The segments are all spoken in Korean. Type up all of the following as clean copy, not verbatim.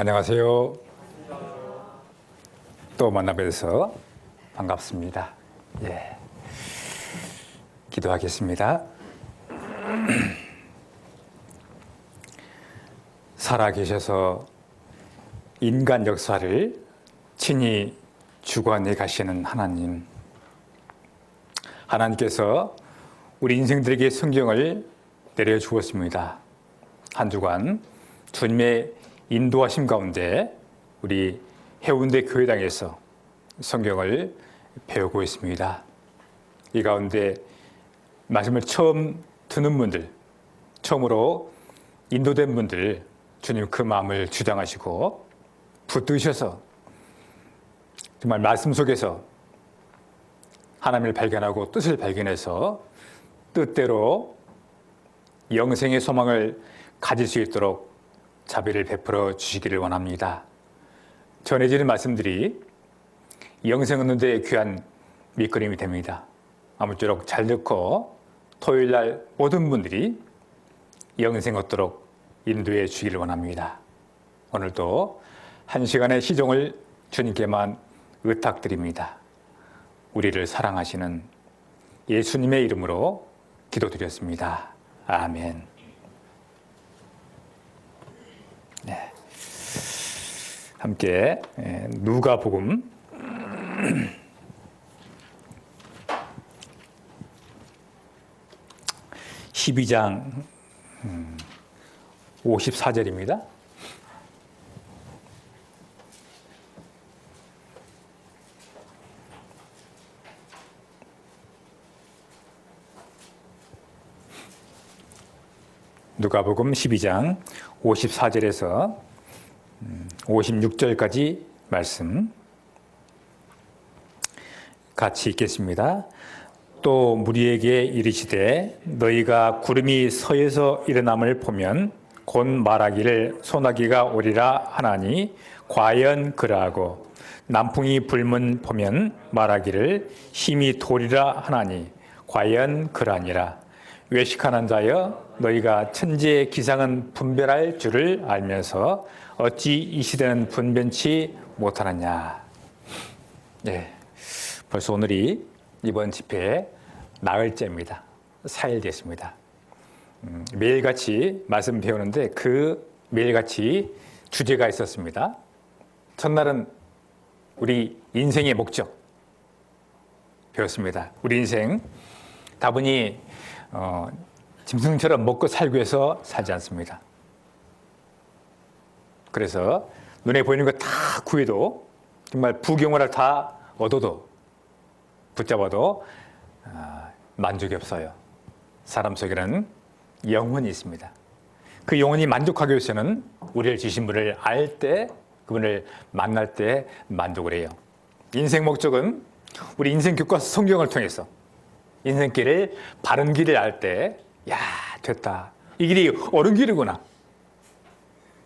안녕하세요. 또 만나뵈서 반갑습니다. 기도하겠습니다. 살아계셔서 인간 역사를 친히 주관해 가시는 하나님, 하나님께서 우리 인생들에게 성경을 내려주었습니다. 한 주간 주님의 인도하심 가운데 우리 해운대 교회당에서 성경을 배우고 있습니다. 이 가운데 말씀을 처음 듣는 분들, 처음으로 인도된 분들, 주님 그 마음을 주장하시고 붙드셔서 정말 말씀 속에서 하나님을 발견하고 뜻을 발견해서 뜻대로 영생의 소망을 가질 수 있도록 자비를 베풀어 주시기를 원합니다. 전해지는 말씀들이 영생 얻는 데 귀한 밑거름이 됩니다. 아무쪼록 잘 듣고 토요일날 모든 분들이 영생 얻도록 인도해 주기를 원합니다. 오늘도 한 시간의 시종을 주님께만 의탁드립니다. 우리를 사랑하시는 예수님의 이름으로 기도드렸습니다. 아멘. 네. 함께 누가복음 12장 54절입니다. 누가복음 12장 54절에서 56절까지 말씀 같이 읽겠습니다. 또 무리에게 이르시되 너희가 구름이 서에서 일어남을 보면 곧 말하기를 소나기가 오리라 하나니 과연 그러하고 남풍이 불면 보면 말하기를 힘이 도리라 하나니 과연 그러하니라. 외식하는 자여 너희가 천지의 기상은 분별할 줄을 알면서 어찌 이 시대는 분변치 못하느냐. 벌써 오늘이 이번 집회의 나흘째입니다. 4일 됐습니다. 매일같이 말씀 배우는데 그 매일같이 주제가 있었습니다. 첫날은 우리 인생의 목적 배웠습니다. 우리 인생 다분히 짐승처럼 먹고 살기 위해서 살지 않습니다. 그래서 눈에 보이는 거 다 구해도 정말 부경화를 다 얻어도 붙잡아도 만족이 없어요. 사람 속에는 영혼이 있습니다. 그 영혼이 만족하기 위해서는 우리를 주신 분을 알 때, 그분을 만날 때 만족을 해요. 인생 목적은 우리 인생 교과서 성경을 통해서 인생길을 바른 길을 알 때, 야, 됐다. 이 길이 옳은 길이구나.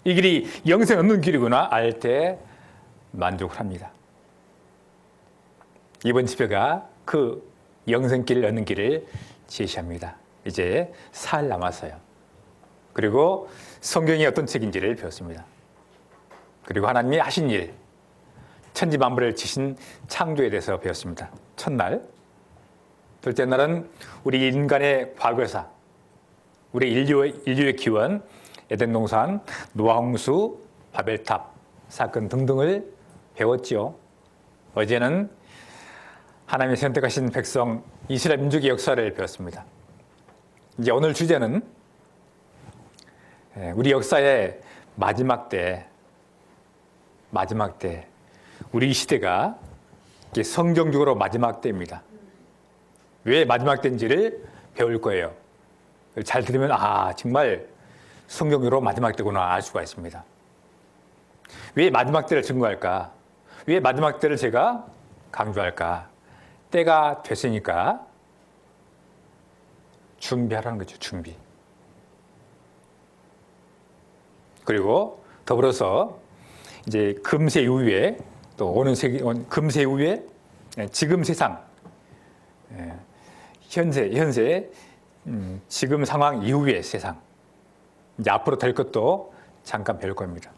이 길이 영생 얻는 길이구나 알 때 만족을 합니다. 이번 집회가 그 영생길을 얻는 길을 제시합니다. 이제 4일 남았어요. 그리고 성경이 어떤 책인지를 배웠습니다. 그리고 하나님이 하신 일, 천지만물을 지신 창조에 대해서 배웠습니다. 첫날. 둘째 날은 우리 인간의 과거사, 우리 인류의 기원, 에덴 동산, 노아홍수, 바벨탑 사건 등등을 배웠지요. 어제는 하나님이 선택하신 백성 이스라엘 민족의 역사를 배웠습니다. 이제 오늘 주제는 우리 역사의 마지막 때, 우리 시대가 성경적으로 마지막 때입니다. 왜 마지막 때인지를 배울 거예요. 잘 들으면 정말 성경적으로 마지막 때구나 알 수가 있습니다. 왜 마지막 때를 증거할까? 왜 마지막 때를 제가 강조할까? 때가 됐으니까 준비하라는 거죠. 준비. 그리고 더불어서 이제 금세 이후에 또 오는 세기 금세 이후에 지금 세상 현재 지금 상황 이후의 세상 이제 앞으로 될 것도 잠깐 배울 겁니다.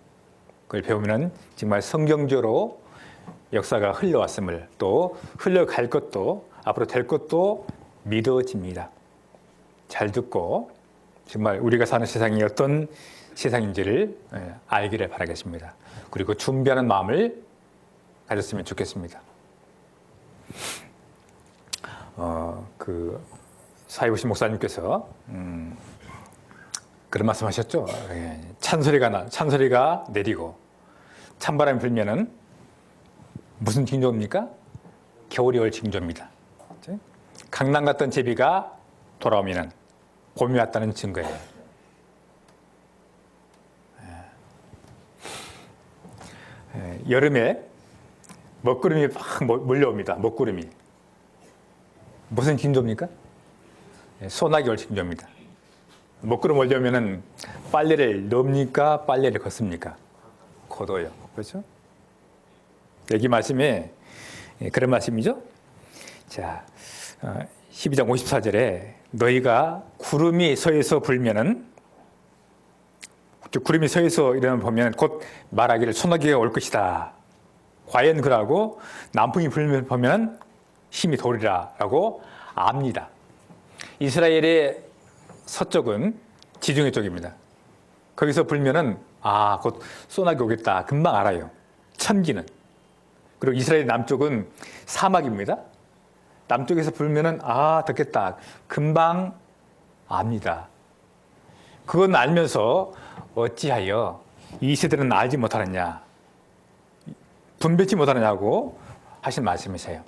그걸 배우면 정말 성경적으로 역사가 흘러왔음을 또 흘러갈 것도 앞으로 될 것도 믿어집니다. 잘 듣고 정말 우리가 사는 세상이 어떤 세상인지를 알기를 바라겠습니다. 그리고 준비하는 마음을 가졌으면 좋겠습니다. 사이보시 목사님께서 그런 말씀하셨죠. 찬소리가 내리고 찬바람이 불면은 무슨 징조입니까? 겨울이 올 징조입니다. 강남 갔던 제비가 돌아오면은 봄이 왔다는 증거예요. 여름에 먹구름이 막 몰려옵니다. 먹구름이. 무슨 징조입니까? 소나기 올 징조입니다. 먹구름 몰려오면은 빨래를 넣습니까? 빨래를 걷습니까? 걷어요. 그렇죠? 여기 말씀에 그런 말씀이죠. 자, 12장 54절에 너희가 구름이 서에서 불면은 구름이 서에서 이러면 보면 곧 말하기를 소나기가 올 것이다. 과연 그러고 남풍이 불면 보면 힘이 돌이라라고 압니다. 이스라엘의 서쪽은 지중해 쪽입니다. 거기서 불면은 곧 소나기 오겠다. 금방 알아요. 천기는. 그리고 이스라엘 남쪽은 사막입니다. 남쪽에서 불면은 덥겠다. 금방 압니다. 그건 알면서 어찌하여 이 세대는 알지 못하느냐, 분별치 못하느냐고 하신 말씀이세요.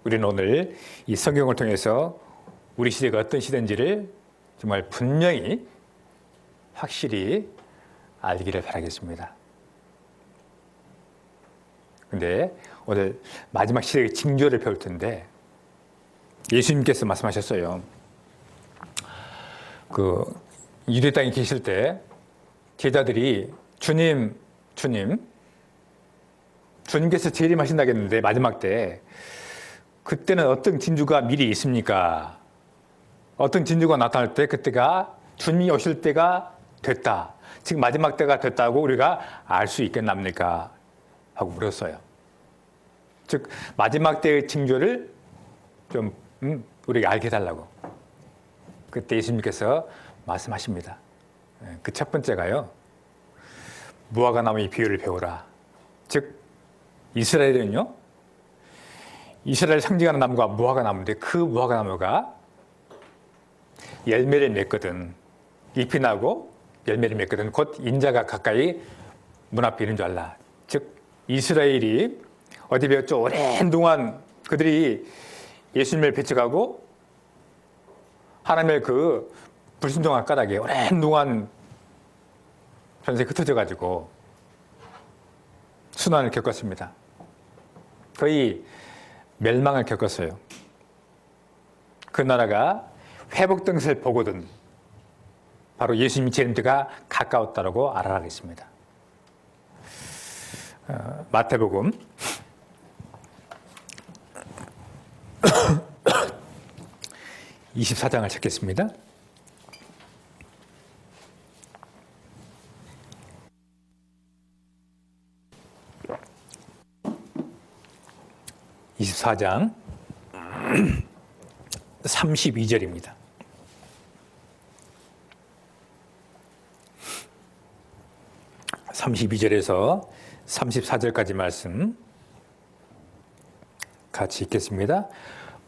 우리는 오늘 이 성경을 통해서 우리 시대가 어떤 시대인지를 정말 분명히 확실히 알기를 바라겠습니다. 근데 오늘 마지막 시대의 징조를 배울 텐데 예수님께서 말씀하셨어요. 유대 땅에 계실 때 제자들이 주님께서 재림하신다겠는데 마지막 때 그때는 어떤 징조가 미리 있습니까? 어떤 징조가 나타날 때 그때가 주님이 오실 때가 됐다. 지금 마지막 때가 됐다고 우리가 알 수 있겠납니까? 하고 물었어요. 즉 마지막 때의 징조를 좀 우리가 알게 해달라고. 그때 예수님께서 말씀하십니다. 그 첫 번째가요. 무화과나무의 비유를 배우라. 즉 이스라엘은요. 이스라엘 상징하는 나무가 무화과나무인데 그 무화과나무가 열매를 맺거든. 잎이 나고 열매를 맺거든. 곧 인자가 가까이 문 앞에 있는 줄 알라. 즉 이스라엘이 어디 배웠죠? 오랜 동안 그들이 예수님을 배척하고 하나님의 그 불순종한 까닭에 오랜 동안 전세에 흩어져 가지고 순환을 겪었습니다. 거의 멸망을 겪었어요. 그 나라가 회복등을 보거든 바로 예수님이 재림 때가 가까웠다고 알아가겠습니다. 마태복음 24장을 찾겠습니다. (24장) 32절입니다. (32절에서) 34절까지 말씀 같이 읽겠습니다.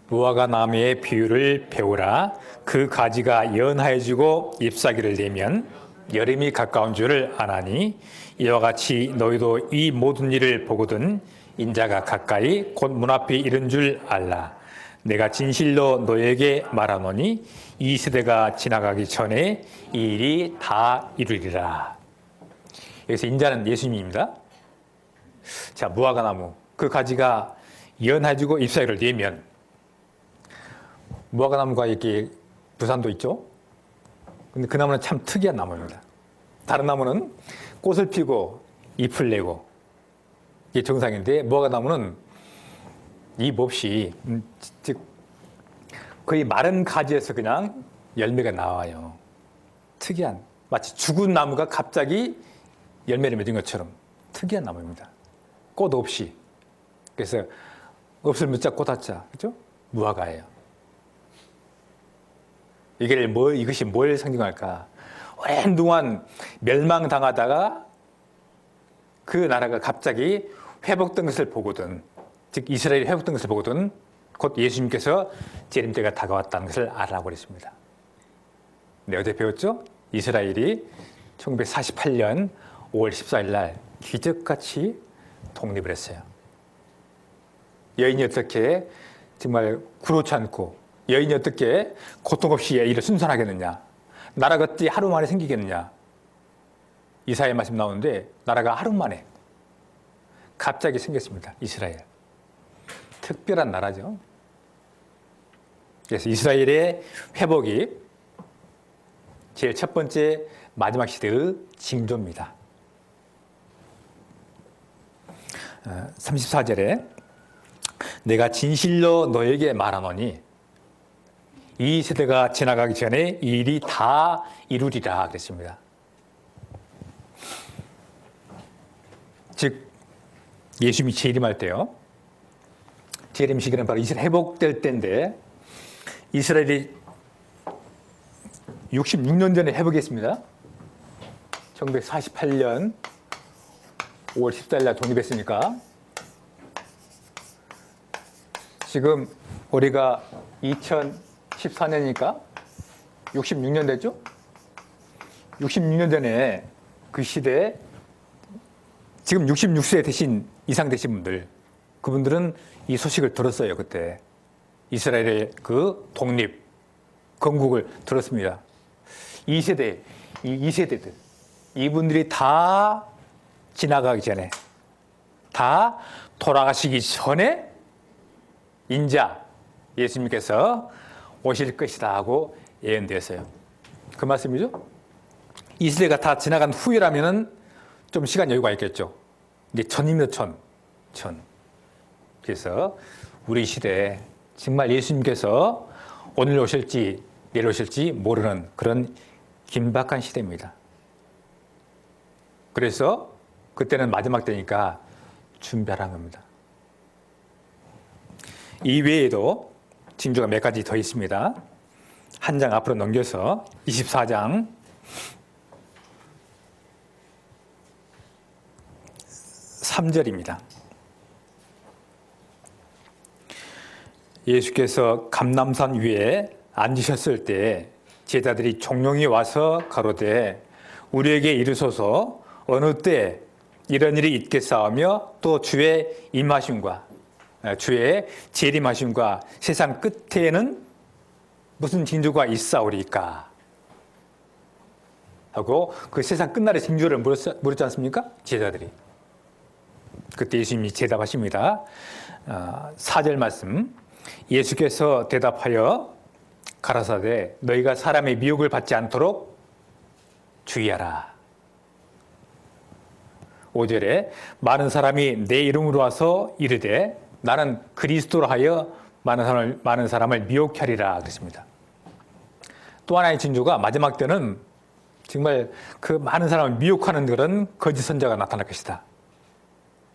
무화과 나무의 비유를 배우라. 그 가지가 연하여지고 잎사귀를 내면 여름이 가까운 줄을 아나니 이와 같이 너희도 이 모든 일을 보거든 인자가 가까이 곧 문 앞에 이른 줄 알라. 내가 진실로 너에게 말하노니 이 세대가 지나가기 전에 이 일이 다 이루리라. 여기서 인자는 예수님입니다. 자, 무화과 나무 그 가지가 연해지고 잎사귀를 내면 무화과 나무가 이렇게 부산도 있죠. 근데 그 나무는 참 특이한 나무입니다. 다른 나무는 꽃을 피고 잎을 내고 이게 정상인데 무화과 나무는 잎 없이 즉 거의 마른 가지에서 그냥 열매가 나와요. 특이한 마치 죽은 나무가 갑자기 열매를 맺은 것처럼 특이한 나무입니다. 꽃 없이. 그래서 없을 무자 꽃하자, 그죠? 무화과예요. 이것이 뭘 상징할까? 오랜 동안 멸망당하다가 그 나라가 갑자기 회복된 것을 보거든, 즉 이스라엘이 회복된 것을 보거든 곧 예수님께서 재림 때가 다가왔다는 것을 알라고 그랬습니다. 네, 어제 배웠죠? 이스라엘이 1948년 5월 14일 날 기적같이 독립을 했어요. 여인이 어떻게 정말 구로치 않고, 여인이 어떻게 고통 없이 일을 순산하게 했느냐, 나라가 어찌 하루 만에 생기겠느냐. 이사야 말씀 나오는데 나라가 하루 만에 갑자기 생겼습니다. 이스라엘. 특별한 나라죠. 그래서 이스라엘의 회복이 제일 첫 번째 마지막 시대의 징조입니다. 34절에 내가 진실로 너에게 말하노니 이 세대가 지나가기 전에 이 일이 다 이루리라 그랬습니다. 즉 예수님이 재림할 때요. 재림 시기는 바로 이스라엘 회복될 때인데 이스라엘이 66년 전에 회복했습니다. 1948년 5월 14일 날 독립했으니까 지금 우리가 2014년이니까 66년 됐죠? 66년 전에 그 시대에 지금 66세 이상 되신 분들, 그분들은 이 소식을 들었어요. 그때 이스라엘의 그 독립, 건국을 들었습니다. 2세대들 이분들이 다 지나가기 전에, 다 돌아가시기 전에 인자 예수님께서 오실 것이다 하고 예언되었어요. 그 말씀이죠. 이 시대가 다 지나간 후이라면은 좀 시간 여유가 있겠죠. 이제 전입니다. 전. 그래서 우리 시대에 정말 예수님께서 오늘 오실지 내일 오실지 모르는 그런 긴박한 시대입니다. 그래서 그때는 마지막 때니까 준비하라는 겁니다. 이 외에도 징조가 몇 가지 더 있습니다. 한 장 앞으로 넘겨서 24장 3절입니다. 예수께서 감람산 위에 앉으셨을 때 제자들이 종용이 와서 가로되 우리에게 이르소서 어느 때 이런 일이 있겠사오며 또 주의 임하심과 주의 재림하심과 세상 끝에는 무슨 징조가 있사오리까 하고 그 세상 끝날의 징조를 물었지 않습니까? 제자들이. 그때 예수님이 대답하십니다. 4절 말씀. 예수께서 대답하여 가라사대 너희가 사람의 미혹을 받지 않도록 주의하라. 5절에 많은 사람이 내 이름으로 와서 이르되 나는 그리스도로 하여 많은 사람을 미혹하리라 그랬습니다. 또 하나의 징조가 마지막 때는 정말 그 많은 사람을 미혹하는 그런 거짓 선자가 나타날 것이다.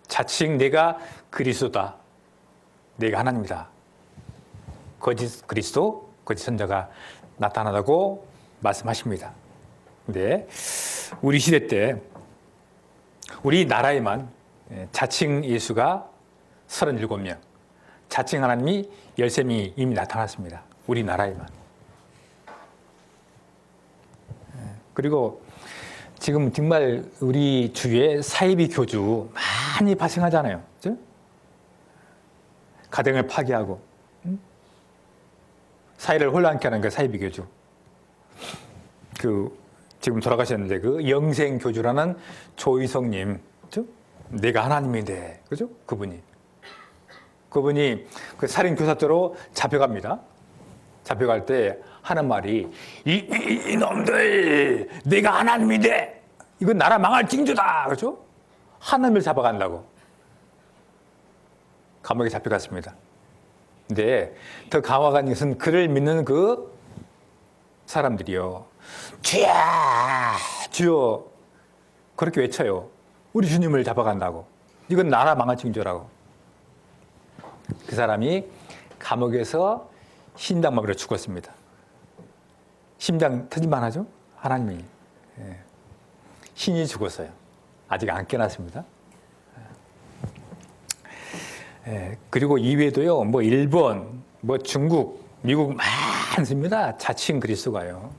자칭 내가 그리스도다. 내가 하나님이다. 거짓 그리스도, 거짓 선자가 나타나다고 말씀하십니다. 근데 우리 시대 때 우리 나라에만 자칭 예수가 37명, 자칭 하나님이 13명이 이미 나타났습니다. 우리나라에만. 그리고 지금 정말 우리 주위에 사이비 교주 많이 발생하잖아요. 그렇죠? 가정을 파괴하고 사회를 혼란케 하는 그 사이비 교주. 지금 돌아가셨는데 그 영생 교주라는 조희성님, 그렇죠? 내가 하나님인데, 그죠? 그분이 그 살인 교사죄로 잡혀갑니다. 잡혀갈 때 하는 말이 이놈들 내가 하나님인데 이건 나라 망할 징조다, 그렇죠? 하나님을 잡아간다고 감옥에 잡혀갔습니다. 근데 더 강화간 것은 그를 믿는그 사람들이요, 주여 그렇게 외쳐요. 우리 주님을 잡아간다고. 이건 나라 망할 징조라고. 그 사람이 감옥에서 심장마비로 죽었습니다. 심장 터질만 하죠? 하나님이. 신이 죽었어요. 아직 안 깨났습니다. 그리고 이외에도요, 뭐 일본, 뭐 중국, 미국 많습니다. 자칭 그리스도가요.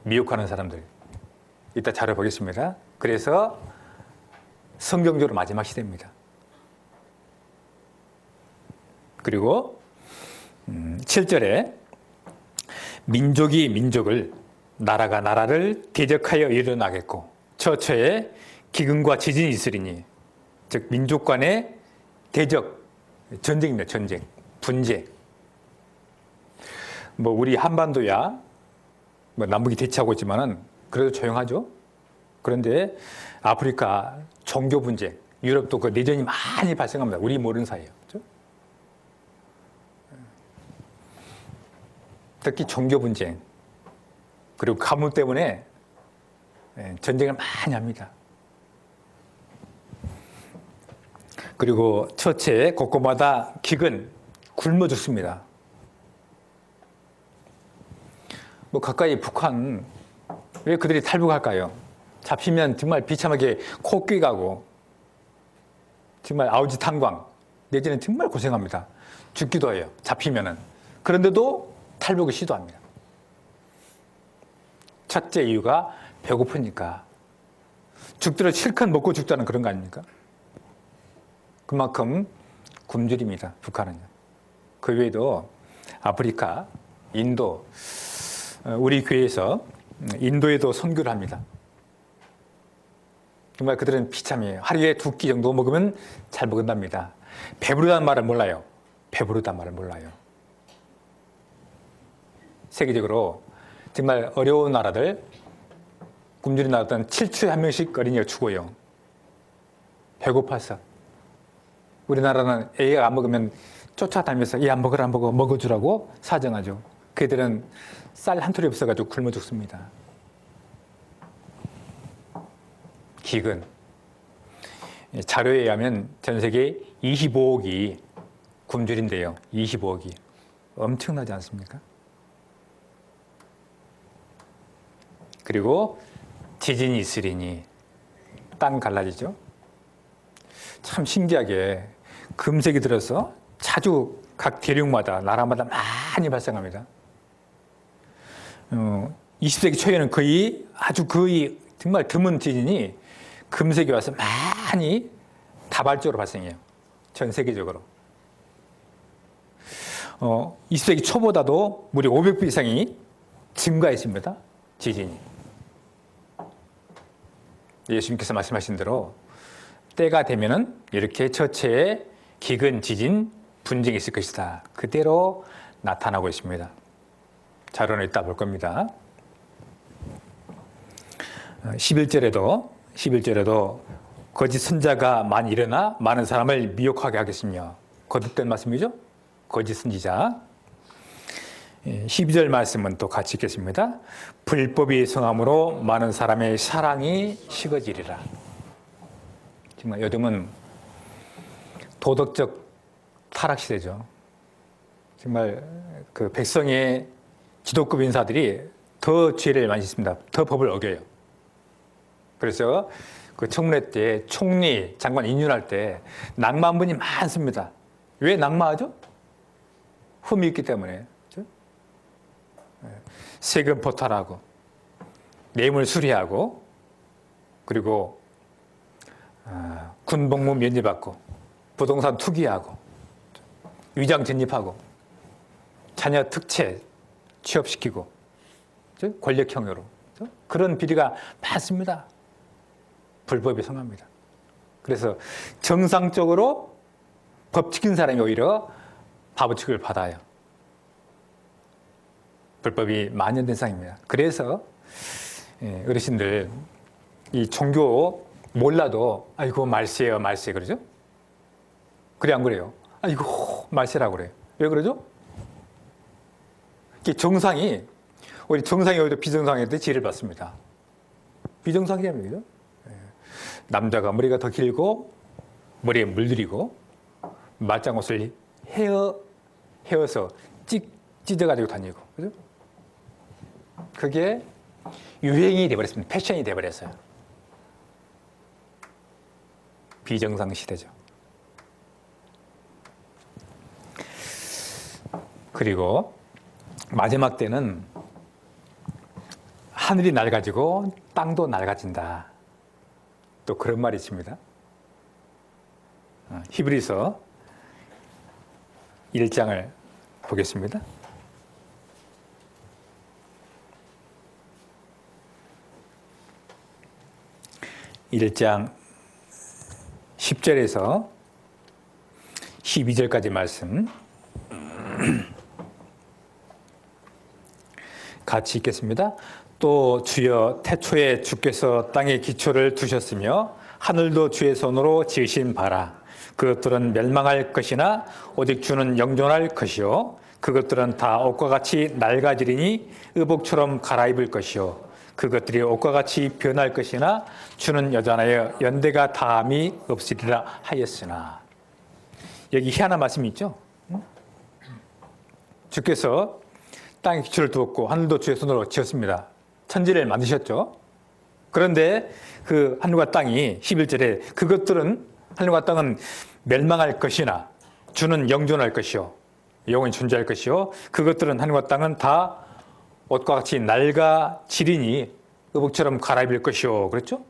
미혹하는 사람들. 이따 자료 보겠습니다. 그래서 성경적으로 마지막 시대입니다. 그리고 7절에 민족이 민족을, 나라가 나라를 대적하여 일어나겠고 처처에 기근과 지진이 있으리니, 즉 민족 간의 대적, 전쟁입니다. 전쟁, 분쟁. 뭐 우리 한반도야 뭐 남북이 대치하고 있지만은 그래도 조용하죠. 그런데 아프리카 종교 분쟁, 유럽도 그 내전이 많이 발생합니다. 우리 모르는 사이에요. 그렇죠? 특히 종교 분쟁, 그리고 가뭄 때문에 전쟁을 많이 합니다. 그리고 처체 곳곳마다 기근, 굶어 죽습니다. 뭐 가까이 북한, 왜 그들이 탈북할까요? 잡히면 정말 비참하게 코끼 가고 정말 아우지 탄광, 내지는 정말 고생합니다. 죽기도 해요. 잡히면은. 그런데도 탈북을 시도합니다. 첫째 이유가 배고프니까. 죽더라도 실컷 먹고 죽자는 그런 거 아닙니까? 그만큼 굶주립니다. 북한은요. 그 외에도 아프리카, 인도, 우리 교회에서 인도에도 선교를 합니다. 정말 그들은 비참해요. 하루에 2끼 정도 먹으면 잘 먹는답니다. 배부르다는 말을 몰라요. 배부르다는 말을 몰라요. 세계적으로 정말 어려운 나라들, 굶주린 나라들은 7초에 1명씩 어린이가 죽어요. 배고파서. 우리나라는 애가 안 먹으면 쫓아다니면서 얘 안 먹으라, 안 먹어, 먹어주라고 사정하죠. 그들은 쌀 한 톨이 없어가지고 굶어 죽습니다. 기근. 자료에 의하면 전 세계 25억이 굶주린대요. 25억이. 엄청나지 않습니까? 그리고 지진이 있으리니, 땅 갈라지죠. 참 신기하게 금세기 들어서 자주 각 대륙마다, 나라마다 많이 발생합니다. 20세기 초에는 거의 정말 드문 지진이 금세기 와서 많이 다발적으로 발생해요. 전 세계적으로. 20세기 초보다도 무려 500배 이상이 증가했습니다. 지진이. 예수님께서 말씀하신 대로 때가 되면은 이렇게 처체에 기근, 지진, 분쟁이 있을 것이다. 그대로 나타나고 있습니다. 자료는 이따 볼 겁니다. 11절에도 거짓 선자가 많이 일어나 많은 사람을 미혹하게 하겠으며, 거듭된 말씀이죠? 거짓 선지자. 12절 말씀은 또 같이 읽겠습니다. 불법이 성함으로 많은 사람의 사랑이 식어지리라. 정말 요즘은 도덕적 타락 시대죠. 정말 그 백성의 지도급 인사들이 더 죄를 많이 짓습니다. 더 법을 어겨요. 그래서 그 청문회 때 총리, 장관 인준할 때 낙마분이 많습니다. 왜 낙마하죠? 흠이 있기 때문에. 그렇죠? 세금 포탈하고, 뇌물 수리하고, 그리고 군복무 면제받고, 부동산 투기하고, 위장 전입하고, 자녀 특채 취업시키고, 그렇죠? 권력형으로. 그렇죠? 그런 비리가 많습니다. 불법이 성합니다. 그래서 정상적으로 법 지킨 사람이 오히려 바보취급을 받아요. 불법이 만연된 상입니다. 그래서 어르신들 이 종교 몰라도 아이고 말세요, 말세 그러죠? 그래 안 그래요? 아이고 말세라고 그래요. 왜 그러죠? 정상이 오히려 정상이 오히려 비정상한테 지혜를 받습니다. 비정상이라면 남자가 머리가 더 길고 머리에 물들이고 말짱옷을 헤어서 찢어가지고 다니고, 그죠? 그게 유행이 돼버렸습니다. 패션이 돼버렸어요. 비정상 시대죠. 그리고 마지막 때는 하늘이 낡아지고 땅도 낡아진다. 또 그런 말이 있습니다. 히브리서 1장을 보겠습니다. 1장 10절에서 12절까지 말씀 같이 읽겠습니다. 또 주여 태초에 주께서 땅에 기초를 두셨으며 하늘도 주의 손으로 지으신 바라. 그것들은 멸망할 것이나 오직 주는 영존할 것이요 그것들은 다 옷과 같이 낡아지리니 의복처럼 갈아입을 것이요 그것들이 옷과 같이 변할 것이나 주는 여전하여 연대가 다함이 없으리라 하였으나. 여기 희한한 말씀이 있죠. 주께서 땅에 기초를 두었고 하늘도 주의 손으로 지었습니다. 천지를 만드셨죠. 그런데 그 하늘과 땅이 11절에 그것들은 하늘과 땅은 멸망할 것이나 주는 영존할 것이요 영원히 존재할 것이요 그것들은 하늘과 땅은 다 옷과 같이 낡아지리니 의복처럼 갈아입을 것이요. 그렇죠?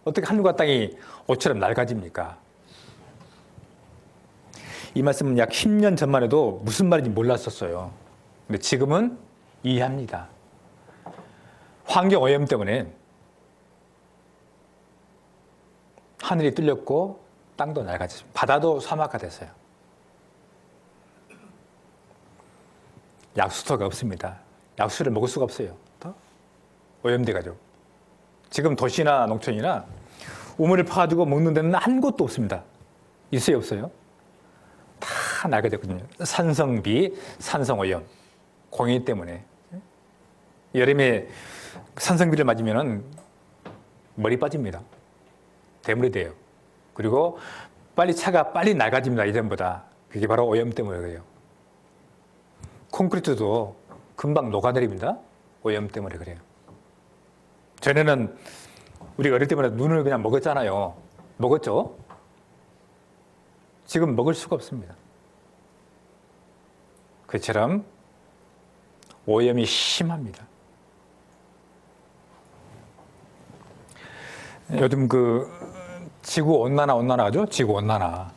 어떻게 하늘과 땅이 옷처럼 낡아집니까? 이 말씀은 약 10년 전만 해도 무슨 말인지 몰랐었어요. 근데 지금은 이해합니다. 환경 오염 때문에 하늘이 뚫렸고 땅도 낡아졌습니다. 바다도 사막화됐어요. 약수터가 없습니다. 약수를 먹을 수가 없어요. 오염돼가지고. 지금 도시나 농촌이나 우물을 파가지고 먹는 데는 한 곳도 없습니다. 있어요, 없어요? 다 낡아졌거든요. 산성비, 산성오염, 공해 때문에. 여름에 산성비를 맞으면 머리 빠집니다. 대물이 돼요. 그리고 차가 빨리 낡아집니다. 이전보다. 그게 바로 오염 때문에 그래요. 콘크리트도 금방 녹아내립니다. 오염 때문에 그래요. 전에는 우리가 어릴 때마다 눈을 그냥 먹었잖아요. 먹었죠? 지금 먹을 수가 없습니다. 그처럼 오염이 심합니다. 요즘 그 지구 온난화죠? 지구 온난화.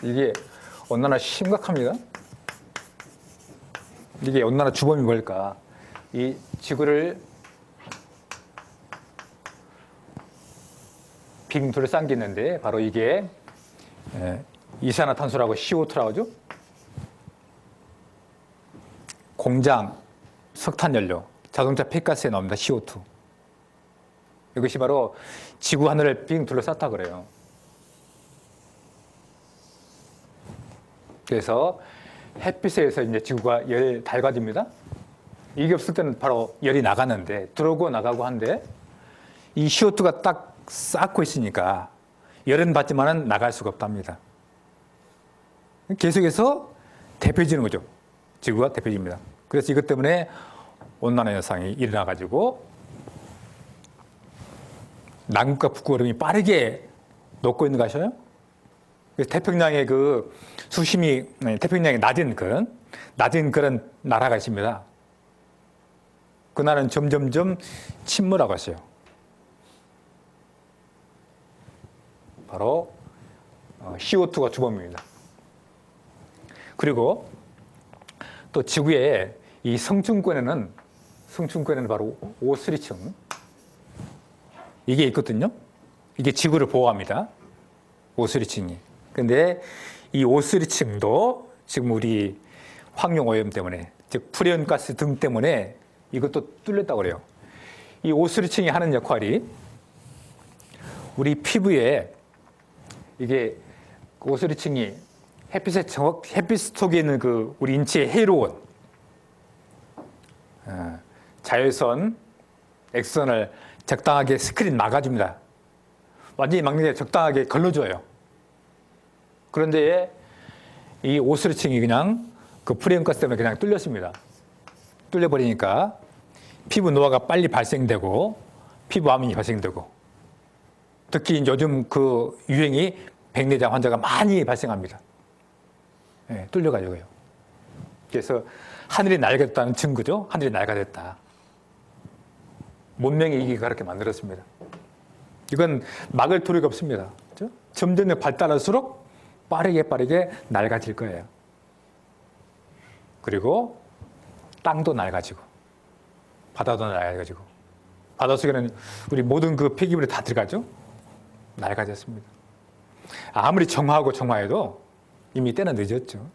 이게 온난화 심각합니다. 이게 온난화 주범이 뭘까? 이 지구를 빙 둘러싸기는데 바로 이게 이산화탄소라고 CO2라고 하죠. 공장 석탄연료, 자동차 폐가스에 나옵니다. CO2. 이것이 바로 지구 하늘을 빙 둘러쌌다 그래요. 그래서 햇빛에 의해서 이제 지구가 열 닳아집니다. 이게 없을 때는 바로 열이 나가는데 들어오고 나가고 한데 이 CO2가 딱 쌓고 있으니까 열은 받지만은 나갈 수가 없답니다. 계속해서 대표지는 거죠. 지구가 대표집니다. 그래서 이것 때문에 온난화 현상이 일어나가지고 남극과 북극 얼음이 빠르게 녹고 있는 거 아셔요? 태평양의 그 태평양의 낮은 그런 나라가 있습니다. 그 나라는 점점점 침몰하고 있어요. 바로 CO2가 주범입니다. 그리고 또 지구의 이 성층권에는 바로 오스리층 이게 있거든요. 이게 지구를 보호합니다. 오스리층이. 근데 이 오스리층도 지금 우리 환경 오염 때문에, 즉 프레온가스 등 때문에 이것도 뚫렸다고 그래요. 이 오스리층이 하는 역할이 우리 피부에 이게 오스리층이 햇빛 속에 있는 그 우리 인체에 해로운 자외선, X선을 적당하게 스크린 막아줍니다. 완전히 막는 게 적당하게 걸러줘요. 그런데 이 오스르층이 그냥 그 프리온가스 때문에 그냥 뚫렸습니다. 뚫려버리니까 피부 노화가 빨리 발생되고 피부암이 발생되고, 특히 요즘 그 유행이 백내장 환자가 많이 발생합니다. 네, 뚫려가지고요. 그래서 하늘이 낡았다는 증거죠. 하늘이 낡아졌다. 문명의 이기가 그렇게 만들었습니다. 이건 막을 도리가 없습니다. 그렇죠? 점점 발달할수록 빠르게 낡아질 거예요. 그리고 땅도 낡아지고 바다도 낡아지고, 바닷속에는 우리 모든 그 폐기물이 다 들어가죠. 낡아졌습니다. 아무리 정화하고 정화해도 이미 때는 늦었죠.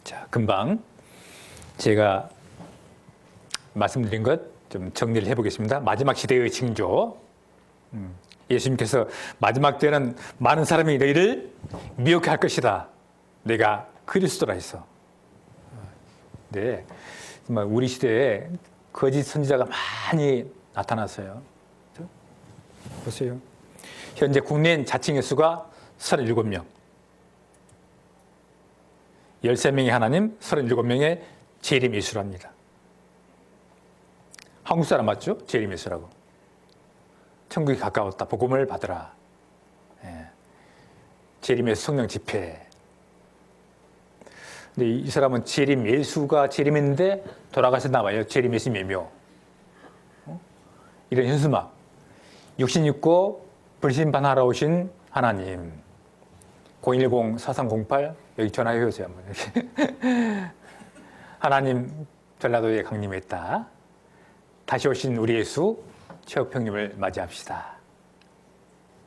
자, 금방 제가 말씀드린 것 좀 정리를 해보겠습니다. 마지막 시대의 징조. 예수님께서 마지막 때는 많은 사람이 너희를 미혹할 것이다. 내가 그리스도라 했어. 네, 정말 우리 시대에 거짓 선지자가 많이 나타났어요. 보세요. 현재 국내인 자칭의 수가 37명. 13명의 하나님, 37명의 재림 예수랍니다. 한국 사람 맞죠? 재림 예수라고. 천국이 가까웠다. 복음을 받으라. 예. 재림 예수 성령 집회. 근데 이 사람은 재림 예수가 재림했는데 돌아가셨나 봐요. 재림 예수 매묘. 이런 현수막. 육신 입고 불신반하러 오신 하나님. 010-4308 여기 전화해 보세요. 한번 이렇게. 하나님 전라도에 강림했다. 다시 오신 우리 예수 최혁평님을 맞이합시다.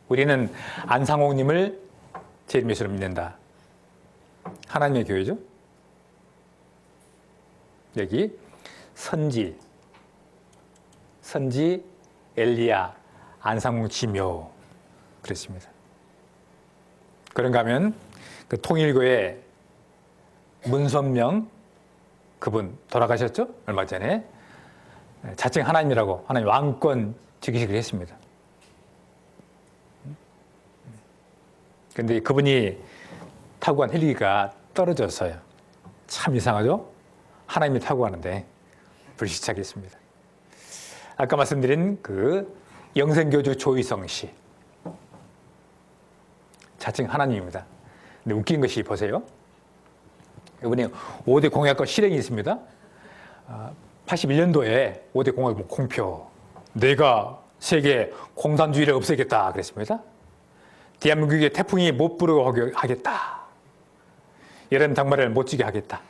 우리는 안상홍님을 재림 예수로 믿는다. 하나님의 교회죠. 여기 선지 엘리야 안상홍 지묘 그랬습니다. 그런가 하면 그 통일교회 문선명 그분 돌아가셨죠? 얼마 전에 자칭 하나님이라고 하나님 왕권 즉위식을 했습니다. 그런데 그분이 타고 간 헬기가 떨어졌어요. 참 이상하죠? 하나님이 타고 가는데 불시착했습니다. 아까 말씀드린 그 영생교주 조희성 씨. 자칭 하나님입니다. 근데 웃긴 것이 보세요. 이번에 5대 공약과 실행이 있습니다. 81년도에 5대 공약 공표. 내가 세계 공산주의를 없애겠다 그랬습니다. 대한민국에 태풍이 못 불어오게 하겠다. 여름 장마를 못 지게 하겠다.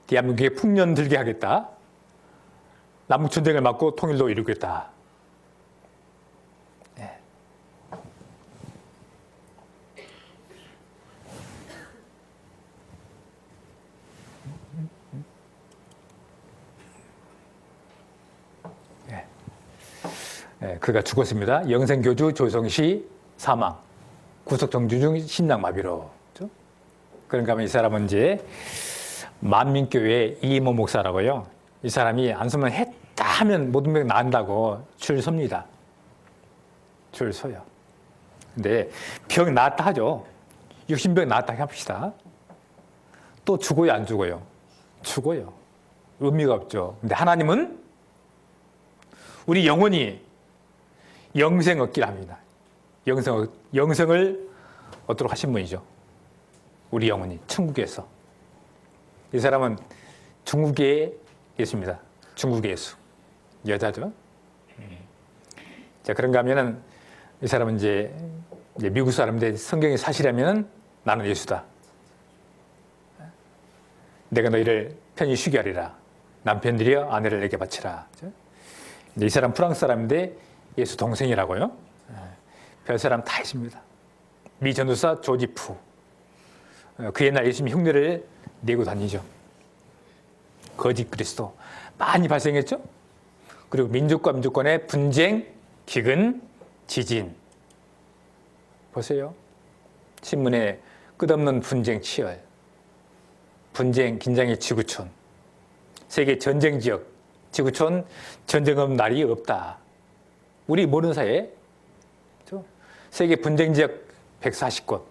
대한민국에 풍년 들게 하겠다. 남북전쟁을 막고 통일도 이루겠다. 네. 네, 그가 죽었습니다. 영생교주 조성시 사망. 구속정주 중 심장마비로. 그렇죠? 그런가 하면 이 사람은 이제 만민교회 이모 목사라고요. 이 사람이 안수만 했다 하면 모든 병 나은다고 줄 섭니다. 줄 서요. 근데 병 나았다 하죠. 육신병 나았다 합시다. 또 죽어요, 안 죽어요? 죽어요. 의미가 없죠. 근데 하나님은 우리 영혼이 영생 얻기를 합니다. 영생을 얻도록 하신 분이죠. 우리 영혼이 천국에서. 이 사람은 중국에 있습니다. 중국의 예수. 여자죠. 자, 그런가 하면은 이 사람은 이제 미국 사람인데 성경이 사실이라면 나는 예수다. 내가 너희를 편히 쉬게 하리라. 남편들이여 아내를 내게 바치라. 이 사람 프랑스 사람인데 예수 동생이라고요. 별 사람 다 있습니다. 미 전도사 조지프. 그 옛날 예수님 흉내를 내고 다니죠. 거짓 그리스도 많이 발생했죠. 그리고 민족과 민족 간의 분쟁, 기근, 지진. 보세요. 신문에 끝없는 분쟁 치열, 분쟁 긴장의 지구촌, 세계 전쟁 지역, 지구촌 전쟁 없는 날이 없다. 우리 모르는 사이에 세계 분쟁 지역 140곳,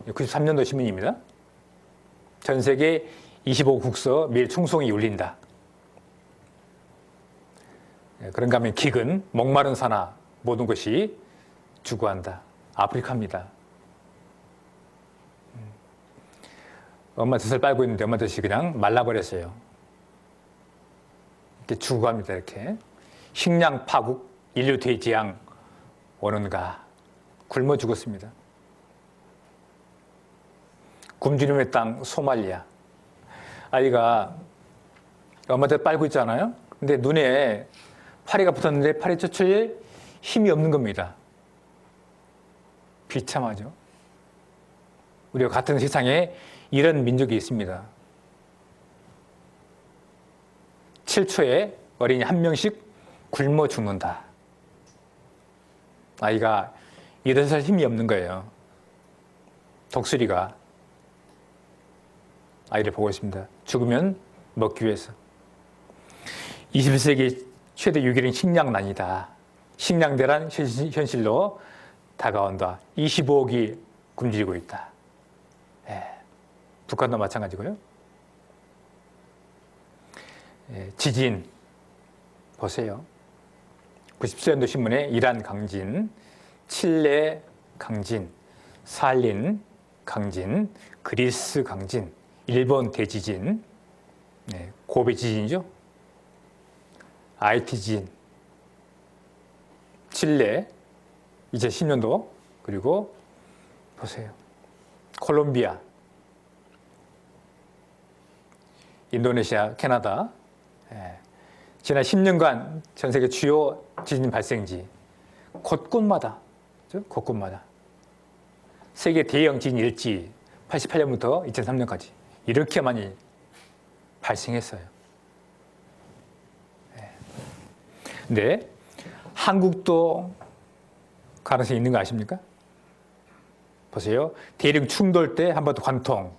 93년도 신문입니다. 전 세계 25국서 매일 총송이 울린다. 그런가 하면 기근, 목마른 사나 모든 것이 주구한다. 아프리카입니다. 엄마 젖을 빨고 있는데 엄마 젖이 그냥 말라버렸어요. 이렇게 주구합니다. 이렇게 식량 파국, 인류 대재앙 오는가. 굶어 죽었습니다. 굶주림의 땅 소말리아. 아이가 엄마 젖 빨고 있잖아요. 근데 눈에 파리가 붙었는데 파리 쫓을 힘이 없는 겁니다. 비참하죠. 우리가 같은 세상에 이런 민족이 있습니다. 7초에 어린이 한 명씩 굶어 죽는다. 아이가 일어설 힘이 없는 거예요. 독수리가 아이를 보고 있습니다. 죽으면 먹기 위해서. 21세기 최대 위기는 식량난이다. 식량대란 현실로 다가온다. 25억이 굶주리고 있다. 북한도 마찬가지고요. 지진 보세요. 94년도 신문에 이란 강진, 칠레 강진, 살린 강진, 그리스 강진, 일본 대지진, 고베 지진이죠. IT 지진, 칠레 2010년도, 그리고 보세요. 콜롬비아, 인도네시아, 캐나다. 지난 10년간 전 세계 주요 지진 발생지 곳곳마다 세계 대형 지진 일지 88년부터 2003년까지 이렇게 많이 발생했어요. 근데 한국도 가능성이 있는 거 아십니까? 보세요. 대륙 충돌 때 한 번 더 관통.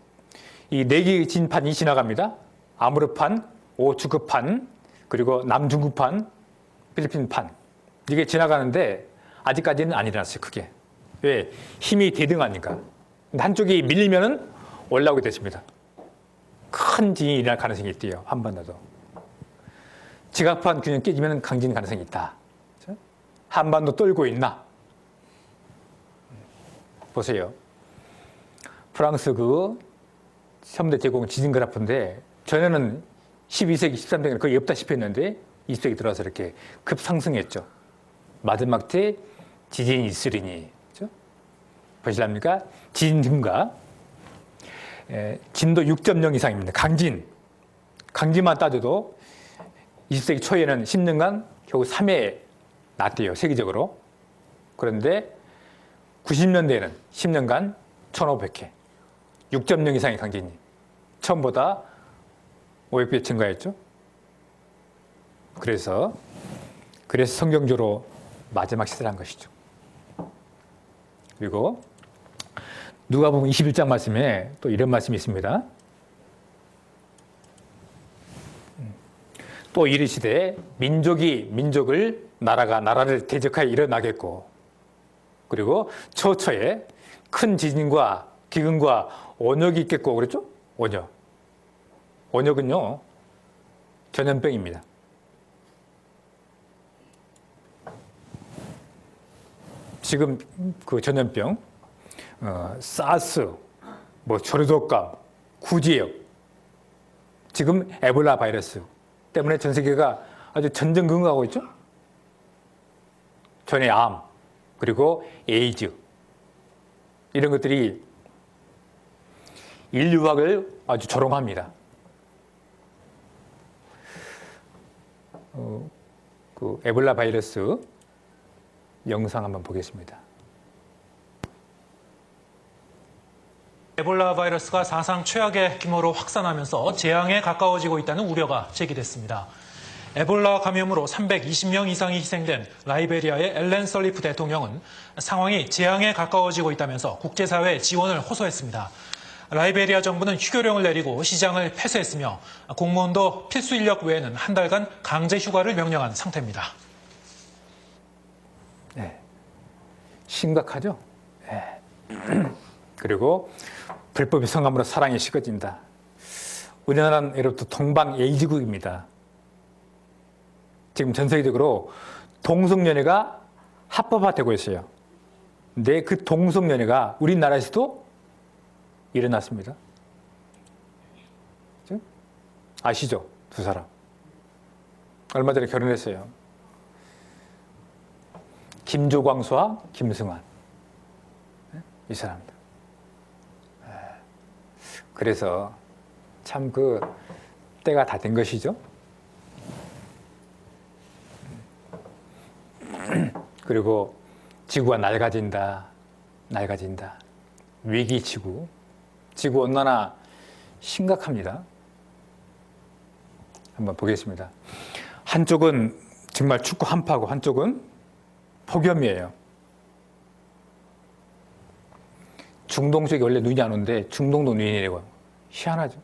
이 4개의 진판이 지나갑니다. 아무르판, 오추크판, 그리고 남중국판, 필리핀판. 이게 지나가는데 아직까지는 안 일어났어요. 크게. 왜? 힘이 대등하니까. 근데 한쪽이 밀리면은 올라오게 됐습니다. 큰 지진이 일어날 가능성이 있대요. 한반도도. 지각판 균형 깨지면 강진 가능성이 있다. 한반도 떨고 있나? 보세요. 프랑스 그 현대 제공 지진 그래프인데 전에는 12세기, 13세기는 거의 없다시피 했는데 20세기 들어와서 이렇게 급상승했죠. 마지막 때 지진이 있으리니. 그렇죠? 보실랍니까? 지진 증가. 진도 6.0 이상입니다. 강진. 강진만 따져도 20세기 초에는 10년간 겨우 3회 났대요. 세계적으로. 그런데 90년대에는 10년간 1,500회. 6.0 이상의 강진이. 처음보다 500배 증가했죠. 그래서 성경적으로 마지막 시대를 한 것이죠. 그리고 누가복음 21장 말씀에 또 이런 말씀이 있습니다. 또 이르시되 민족이 민족을 나라가 나라를 대적하여 일어나겠고 그리고 처처에 큰 지진과 기근과 온역이 있겠고 그랬죠? 온역. 온역은요. 전염병입니다. 지금 그 전염병 사스, 조류독감, 구제역, 지금 에볼라 바이러스 때문에 전 세계가 아주 전전긍긍하고 있죠. 전에 암, 그리고 에이즈 이런 것들이 인류학을 아주 조롱합니다. 그 에볼라 바이러스 영상 한번 보겠습니다. 에볼라 바이러스가 사상 최악의 규모로 확산하면서 재앙에 가까워지고 있다는 우려가 제기됐습니다. 에볼라 감염으로 320명 이상이 희생된 라이베리아의 엘렌 설리프 대통령은 상황이 재앙에 가까워지고 있다면서 국제사회에 지원을 호소했습니다. 라이베리아 정부는 휴교령을 내리고 시장을 폐쇄했으며 공무원도 필수 인력 외에는 한 달간 강제 휴가를 명령한 상태입니다. 네, 심각하죠. 네. 그리고 불법의 성함으로 사랑이 식어진다. 우리나라는 예로부터 동방예의지국입니다. 지금 전 세계적으로 동성연애가 합법화되고 있어요. 근데 그 동성연애가 우리나라에서도 일어났습니다. 아시죠? 두 사람. 얼마 전에 결혼했어요. 김조광수와 김승환. 이 사람들. 그래서 참 때가 다 된 것이죠. 그리고 지구가 낡아진다. 위기지구. 지구온난화 심각합니다. 한번 보겠습니다. 한쪽은 정말 춥고 한파고 한쪽은 폭염이에요. 중동 쪽이 원래 눈이 안 오는데 중동도 눈이 내리고 희한하죠.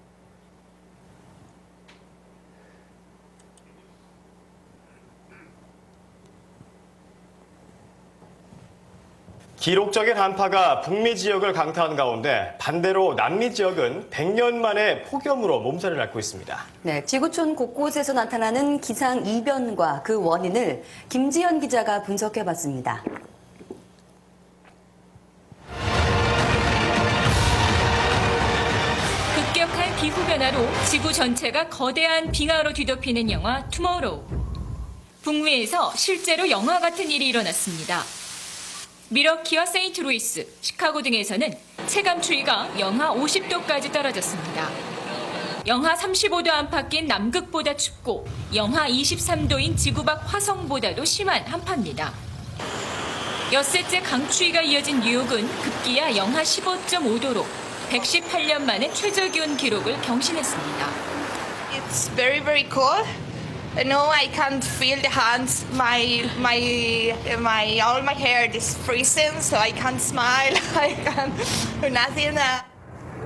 기록적인 한파가 북미 지역을 강타한 가운데 반대로 남미 지역은 100년 만에 폭염으로 몸살을 앓고 있습니다. 네, 지구촌 곳곳에서 나타나는 기상 이변과 그 원인을 김지연 기자가 분석해봤습니다. 급격한 기후 변화로 지구 전체가 거대한 빙하로 뒤덮이는 영화 투모로우. 북미에서 실제로 영화 같은 일이 일어났습니다. 미러키와 세인트루이스, 시카고 등에서는 체감 추위가 영하 50도까지 떨어졌습니다. 영하 35도 안팎인 남극보다 춥고 영하 23도인 지구 밖 화성보다도 심한 한파입니다. 엿새째 강추위가 이어진 뉴욕은 급기야 영하 15.5도로 118년 만에 최저기온 기록을 경신했습니다. It's very cold. No, I can't feel the hands. All my hair is freezing, so I can't smile. I can't do nothing.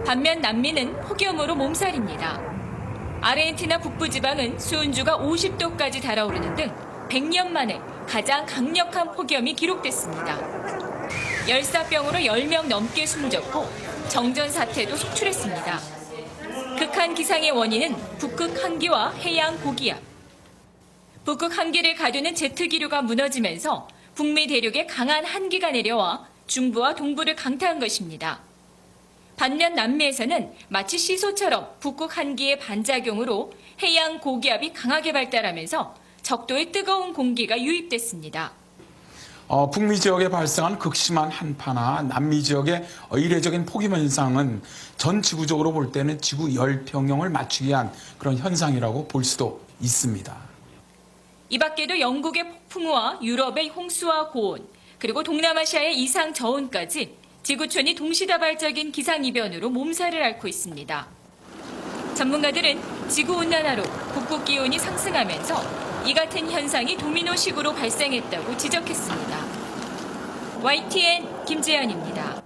반면 남미는 폭염으로 몸살입니다. 아르헨티나 북부지방은 수온주가 50도까지 달아오르는 등 100년 만에 가장 강력한 폭염이 기록됐습니다. 열사병으로 10명 넘게 숨졌고 정전 사태도 속출했습니다. 극한 기상의 원인은 북극 한기와 해양 고기압. 북극 한기를 가두는 제트 기류가 무너지면서 북미 대륙에 강한 한기가 내려와 중부와 동부를 강타한 것입니다. 반면 남미에서는 마치 시소처럼 북극 한기의 반작용으로 해양 고기압이 강하게 발달하면서 적도의 뜨거운 공기가 유입됐습니다. 북미 지역에 발생한 극심한 한파나 남미 지역의 이례적인 폭염 현상은 전 지구적으로 볼 때는 지구 열평형을 맞추기 위한 그런 현상이라고 볼 수도 있습니다. 이 밖에도 영국의 폭풍우와 유럽의 홍수와 고온, 그리고 동남아시아의 이상 저온까지 지구촌이 동시다발적인 기상이변으로 몸살을 앓고 있습니다. 전문가들은 지구온난화로 북극 기온이 상승하면서 이 같은 현상이 도미노식으로 발생했다고 지적했습니다. YTN 김재현입니다.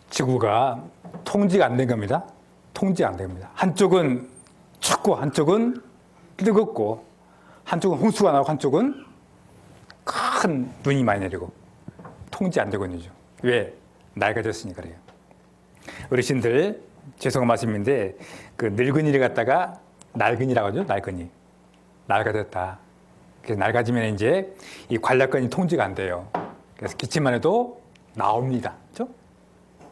지구가 통제가 안 된 겁니다. 통제가 안 된 겁니다. 한쪽은 춥고 한쪽은 뜨겁고 한쪽은 홍수가 나고 한쪽은 큰 눈이 많이 내리고 통제 안 되고 있죠. 왜? 낡아졌으니까 그래요. 어르신들 죄송한 말씀인데 그 늙은이를 갖다가 낡은이라고 하죠. 낡아졌다. 그래서 낡아지면 이제 이 관략근이 통제가 안 돼요. 그래서 기침만 해도 나옵니다. 그렇죠?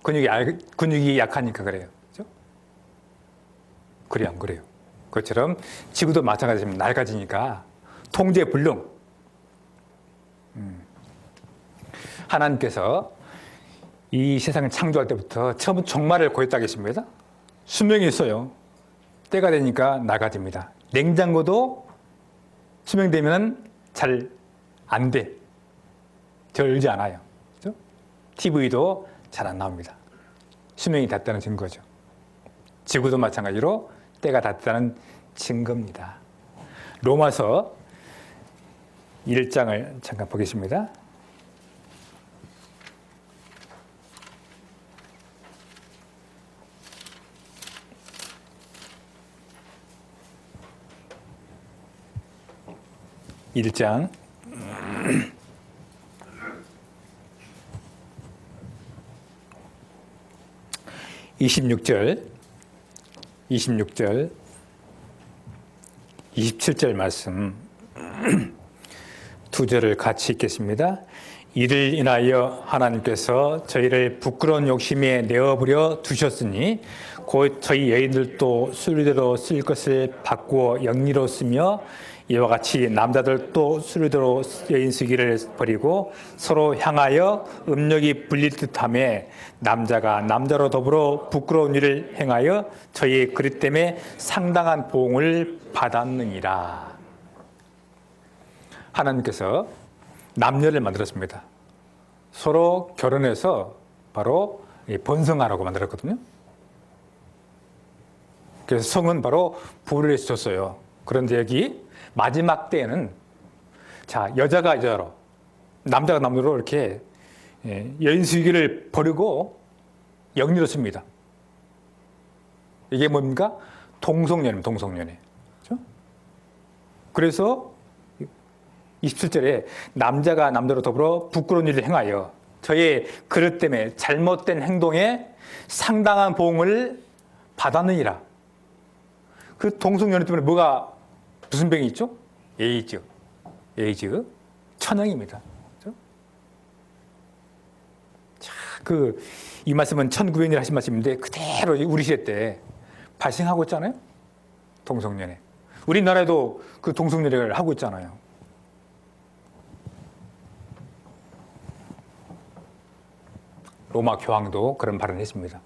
근육이 약하니까 그래요. 그렇죠? 그래 안 그래요? 그것처럼 지구도 마찬가지입니다. 낡아지니까 통제 불능. 하나님께서 이 세상을 창조할 때부터 처음 종말을 고했다고 했습니다. 수명이 있어요. 때가 되니까 낡아집니다. 냉장고도 수명되면 잘 안 돼. 절지 않아요. 그렇죠? TV도 잘 안 나옵니다. 수명이 닿다는 증거죠. 지구도 마찬가지로 때가 닿다는 증거입니다. 로마서 1장을 잠깐 보겠습니다. 일장 26절, 27절 말씀 두 절을 같이 읽겠습니다. 이를 인하여 하나님께서 저희를 부끄러운 욕심에 내어버려 두셨으니 곧 저희 여인들도 순리대로 쓸 것을 바꾸어 영리로 쓰며 이와 같이 남자들도 순리대로 여인 쓰기를 버리고 서로 향하여 음욕이 불릴 듯하며 남자가 남자로 더불어 부끄러운 일을 행하여 저희 그릇 때문에 상당한 보응을 받았느니라. 하나님께서 남녀를 만들었습니다. 서로 결혼해서 바로 번성하라고 만들었거든요. 그래서 성은 바로 부를 줬어요. 그런데 여기 마지막 때에는 자, 여자가 여자로, 남자가 남자로 이렇게 여인수기를 버리고 영리로 씁니다. 이게 뭡니까? 동성연애입니다. 동성연애. 그렇죠? 그래서 27절에 남자가 남자로 더불어 부끄러운 일을 행하여 저의 그릇 때문에 잘못된 행동에 상당한 보응을 받았느니라. 그 동성연애 때문에 뭐가 무슨 병이 있죠? 에이즈, 천형입니다. 그렇죠? 자, 이 말씀은 1900년 하신 말씀인데 그대로 우리 시대 때 발생하고 있잖아요. 동성연애. 우리나라에도 그 동성연애를 하고 있잖아요. 로마 교황도 그런 발언을 했습니다.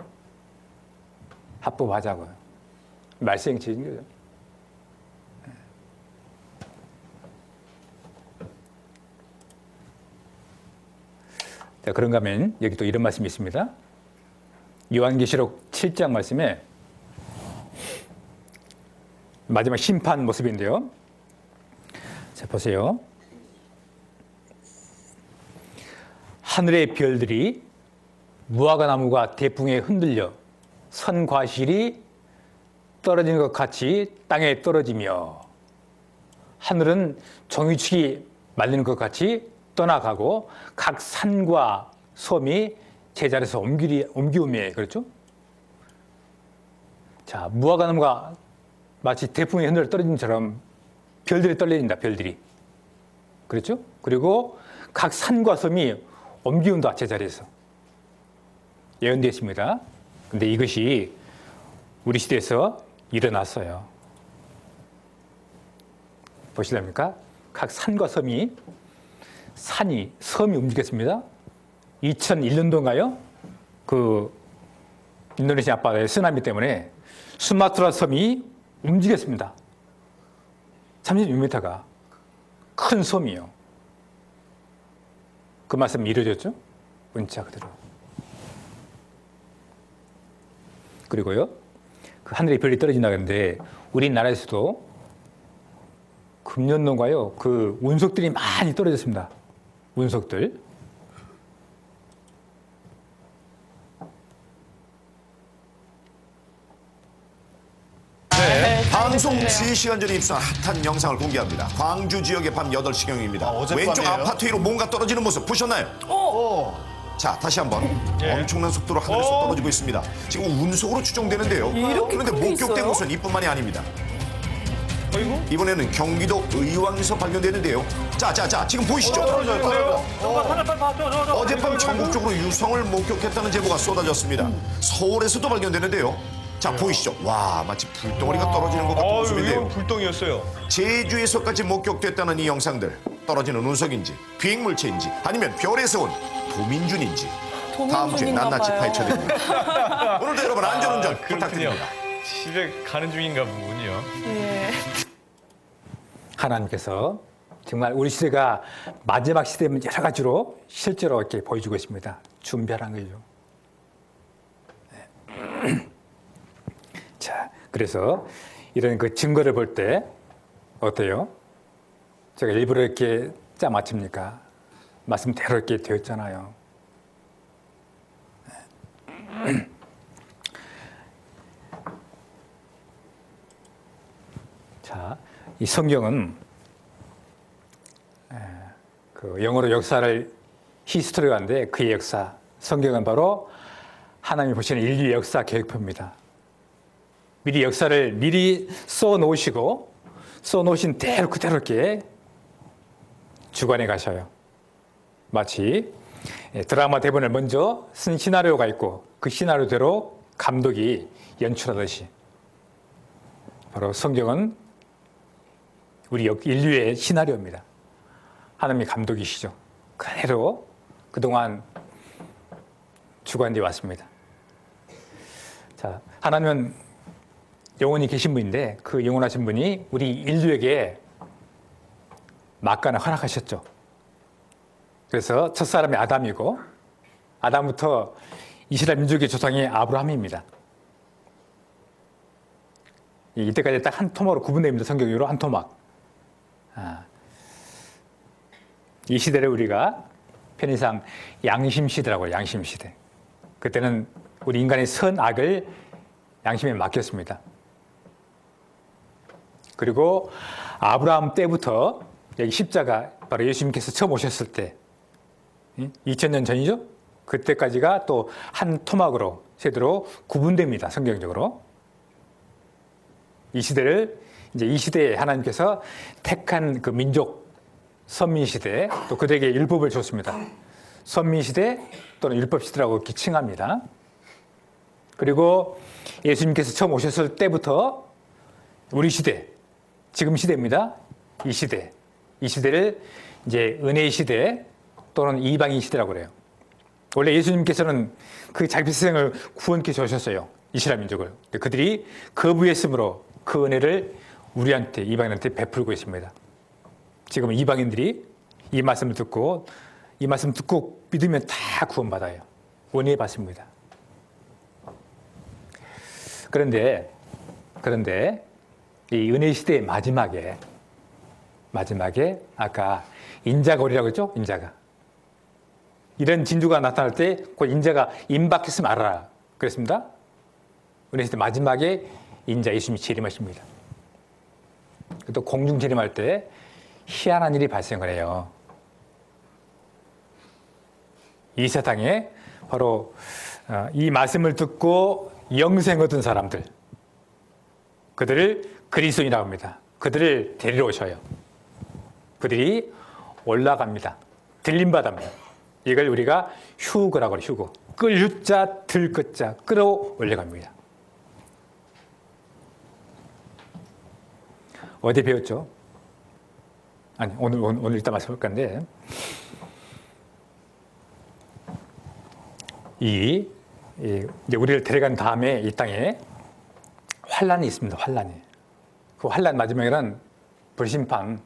합법하자고요. 말세행치인 거죠. 자, 그런가 하면 여기 또 이런 말씀이 있습니다. 요한계시록 7장 말씀에 마지막 심판 모습인데요. 자, 보세요. 하늘의 별들이 무화과나무가 대풍에 흔들려 선과실이 떨어지는 것 같이 땅에 떨어지며 하늘은 종이축이 말리는 것 같이 떠나가고 각 산과 섬이 제자리에서 옮기우며 그렇죠? 자, 무화과나무가 마치 대풍에 흔들려 떨어진 것처럼 별들이 떨어진다. 별들이. 그렇죠? 그리고 각 산과 섬이 옮기운다. 제자리에서. 예언되어 있습니다. 근데 이것이 우리 시대에서 일어났어요. 보실랍니까? 각 산과 섬이 움직였습니다. 2001년도인가요? 그 인도네시아 앞바다의 쓰나미 때문에 수마트라 섬이 움직였습니다. 36m가 큰 섬이요. 그 말씀 이루어졌죠? 문자 그대로. 그리고요, 그 하늘에 별이 떨어진다 그러는데 우리나라에서도 금년도인가요? 그 운석들이 많이 떨어졌습니다. 운석들. 방송 3시간 전에 입수한 핫한 영상을 공개합니다. 광주 지역의 밤 8시경입니다. 왼쪽 아파트 위로 뭔가 떨어지는 모습 보셨나요? 자, 다시 한번 엄청난 속도로 하늘에서 떨어지고 있습니다. 지금 운석으로 추정되는데요. 그런데 목격된 곳은 이뿐만이 아닙니다. 이번에는 경기도 의왕에서 발견되는데요. 자, 지금 보이시죠? 어젯밤 전국적으로 유성을 목격했다는 제보가 쏟아졌습니다. 서울에서도 발견되는데요. 자, 보이시죠? 와, 마치 불덩어리가 떨어지는 것 같은 모습인데요. 불덩이였어요. 제주에서까지 목격됐다는 이 영상들. 떨어지는 운석인지, 비행물체인지, 아니면 별에서 온 도민준인지. 다음 주에 낱낱이 파헤쳐드립니다. 오늘도 여러분 안전운전 부탁드립니다. 집에 가는 중인가 보군요. 하나님께서 정말 우리 시대가 마지막 시대면 여러 가지로 실제로 이렇게 보여주고 있습니다. 준비하라는 거죠. 자, 그래서 이런 그 증거를 볼 때 어때요? 제가 일부러 이렇게 짜맞춥니까? 말씀대로 이렇게 되었잖아요. 자, 이 성경은 그 영어로 역사를 히스토리가 하는데 그의 역사, 성경은 바로 하나님이 보시는 인류 역사 계획표입니다. 미리 역사를 미리 써놓으시고 써놓으신 대로 그대로 이렇게 주관해 가셔요. 마치 드라마 대본을 먼저 쓴 시나리오가 있고 그 시나리오대로 감독이 연출하듯이 바로 성경은 우리 인류의 시나리오입니다. 하나님이 감독이시죠. 그대로 그동안 주관되어 왔습니다. 자, 하나님은 영원히 계신 분인데 그 영원하신 분이 우리 인류에게 막간을 허락하셨죠. 그래서 첫 사람이 아담이고 아담부터 이스라엘 민족의 조상이 아브라함입니다. 이때까지 딱 한 토막으로 구분됩니다. 성경으로 한 토막. 이 시대를 우리가 편의상 양심시대라고 해요. 양심시대. 그때는 우리 인간의 선악을 양심에 맡겼습니다. 그리고 아브라함 때부터 여기 십자가 바로 예수님께서 처음 오셨을 때 2000년 전이죠? 그때까지가 또 한 토막으로 세대로 구분됩니다. 성경적으로. 이 시대를 이제 이 시대에 하나님께서 택한 그 민족 선민시대 또 그들에게 율법을 줬습니다. 선민시대 또는 율법시대라고 이렇게 칭합니다. 그리고 예수님께서 처음 오셨을 때부터 우리 시대, 지금 시대입니다. 이 시대를 이제 은혜의 시대 또는 이방인 시대라고 그래요. 원래 예수님께서는 그 자기 백성을 구원케 주셨어요. 이스라엘 민족을. 그들이 거부했으므로 그 은혜를 우리한테 이방인한테 베풀고 있습니다. 지금 이방인들이 이 말씀을 듣고 믿으면 다 구원받아요. 은혜 받습니다. 그런데 이 은혜 시대의 마지막에 아까 인자가 오리라고 했죠? 인자가. 이런 진주가 나타날 때 그 인자가 임박했으면 알아라. 그랬습니다. 은혜 시대 마지막에 인자 예수님이 재림하십니다. 또 공중 재림할 때 희한한 일이 발생을 해요. 이 세상에 바로 이 말씀을 듣고 영생 얻은 사람들, 그들을 그리스도인이라고 합니다. 그들을 데리러 오셔요. 그들이 올라갑니다. 들림받습니다. 이걸 우리가 휴거라고 해요. 휴거. 끌 유자 들 끝자 끌어올려갑니다. 어디 배웠죠? 아니 오늘 일단 말씀할 건데 이제 우리를 데려간 다음에 이 땅에 환란이 있습니다. 환란이. 그 환란 마지막에는 불심판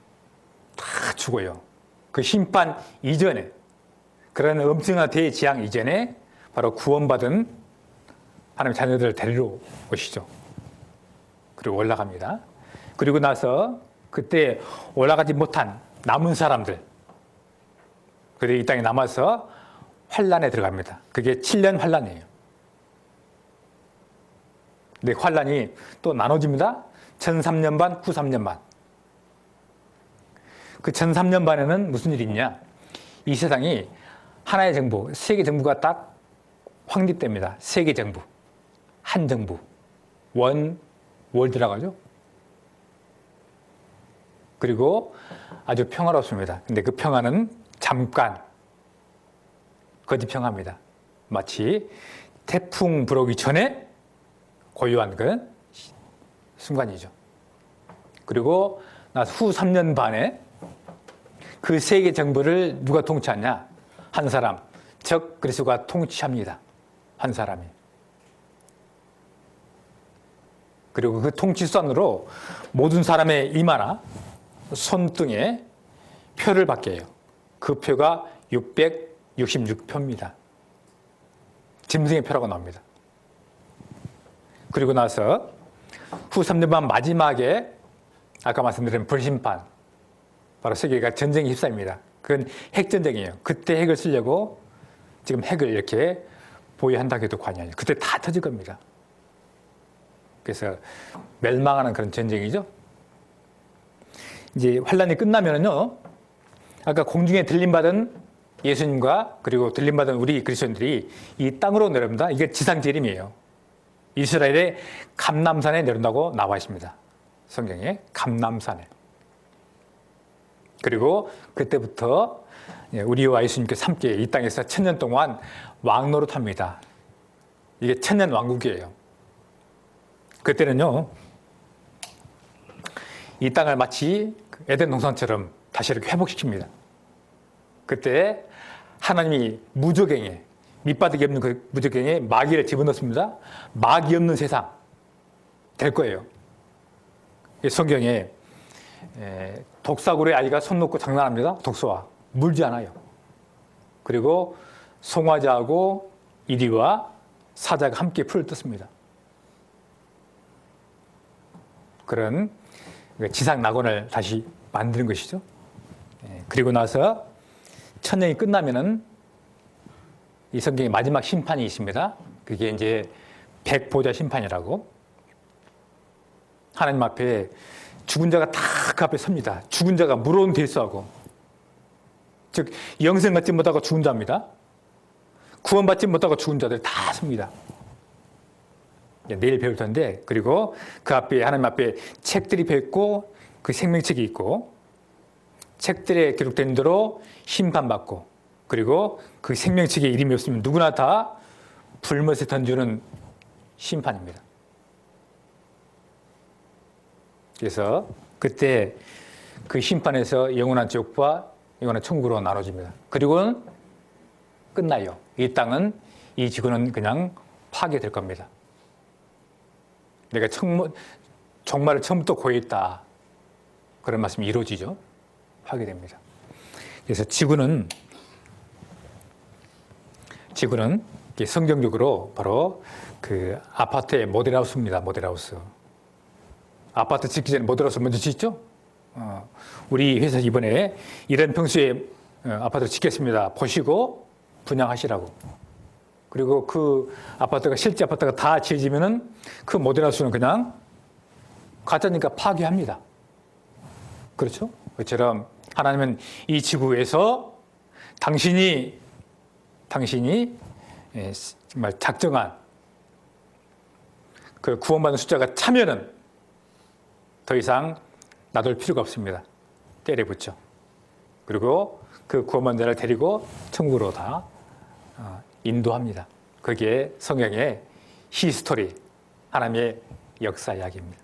다 죽어요. 그 심판 이전에 그런 엄청난 대재앙 이전에 바로 구원받은 하나님의 자녀들을 데리러 오시죠. 그리고 올라갑니다. 그리고 나서 그때 올라가지 못한 남은 사람들, 그들이 이 땅에 남아서 환란에 들어갑니다. 그게 7년 환란이에요. 근데 환란이 또 나눠집니다. 1003년 반, 후 3년 반. 그 1003년 반에는 무슨 일이 있냐? 이 세상이 하나의 정부, 세계 정부가 딱 확립됩니다. 세계 정부, 한 정부, 원 월드라고 하죠. 그리고 아주 평화롭습니다. 근데 그 평화는 잠깐 거짓 평화입니다. 마치 태풍 불어오기 전에 고요한 그 순간이죠. 그리고 나서 후 3년 반에 그 세계 정부를 누가 통치하냐? 한 사람, 즉 그리스도가 통치합니다. 한 사람이. 그리고 그 통치선으로 모든 사람의 이마나 손등에 표를 받게 해요. 그 표가 666표입니다. 짐승의 표라고 나옵니다. 그리고 나서 후 3년 반 마지막에 아까 말씀드린 불심판, 바로 세계가 전쟁에 휩싸입니다. 그건 핵전쟁이에요. 그때 핵을 쓰려고 지금 핵을 이렇게 보유한다고 해도 과언이 아니에요. 그때 다 터질 겁니다. 그래서 멸망하는 그런 전쟁이죠. 이제 환란이 끝나면은요, 아까 공중에 들림받은 예수님과 그리고 들림받은 우리 그리스도인들이 이 땅으로 내려옵니다. 이게 지상재림이에요. 이스라엘의 감람산에 내려온다고 나와 있습니다. 성경에 감람산에. 그리고 그때부터 우리와 예수님께서 함께 이 땅에서 1000년 동안 왕노릇합니다. 이게 1000년 왕국이에요. 그때는요, 이 땅을 마치 에덴 동산처럼 다시 이렇게 회복시킵니다. 그때 하나님이 무적행에, 밑바닥이 없는 그 무적행에 마귀를 집어넣습니다. 마귀 없는 세상 될 거예요. 성경에 독사굴의 아이가 손 놓고 장난합니다. 독소와 물지 않아요. 그리고 송화자하고 이리와 사자가 함께 풀을 뜯습니다. 그런 지상 낙원을 다시 만드는 것이죠. 그리고 나서 천년이 끝나면은 이 성경의 마지막 심판이 있습니다. 그게 이제 백보자 심판이라고. 하나님 앞에 죽은 자가 다 그 앞에 섭니다. 죽은 자가 물어온 대수하고, 즉 영생 받지 못하고 죽은 자입니다. 구원받지 못하고 죽은 자들 다 섭니다. 내일 배울 텐데, 그리고 그 앞에 하나님 앞에 책들이 펴있고 그 생명책이 있고 책들에 기록된 대로 심판받고, 그리고 그 생명책에 이름이 없으면 누구나 다 불못에 던지는 심판입니다. 그래서 그때 그 심판에서 영원한 지옥과 영원한 천국으로 나눠집니다. 그리고는 끝나요. 이 땅은, 이 지구는 그냥 파괴될 겁니다. 내가 정말을 처음부터 고해했다, 그런 말씀이 이루어지죠. 파괴됩니다. 그래서 지구는 성경적으로 바로 그 아파트의 모델하우스입니다. 모델하우스. 아파트 짓기 전에 모델하우스 먼저 짓죠. 우리 회사 이번에 이런 평수의 아파트를 짓겠습니다. 보시고 분양하시라고. 그리고 그 아파트가, 실제 아파트가 다 지어지면은 그 모델하우스는 그냥 가짜니까 파괴합니다. 그렇죠? 그처럼 하나님은 이 지구에서 당신이 정말 작정한 그 구원받는 숫자가 차면은 더 이상 놔둘 필요가 없습니다. 때려 붙여. 그리고 그 구원받는 자를 데리고 천국으로 다 인도합니다. 그게 성경의 히스토리, 하나님의 역사 이야기입니다.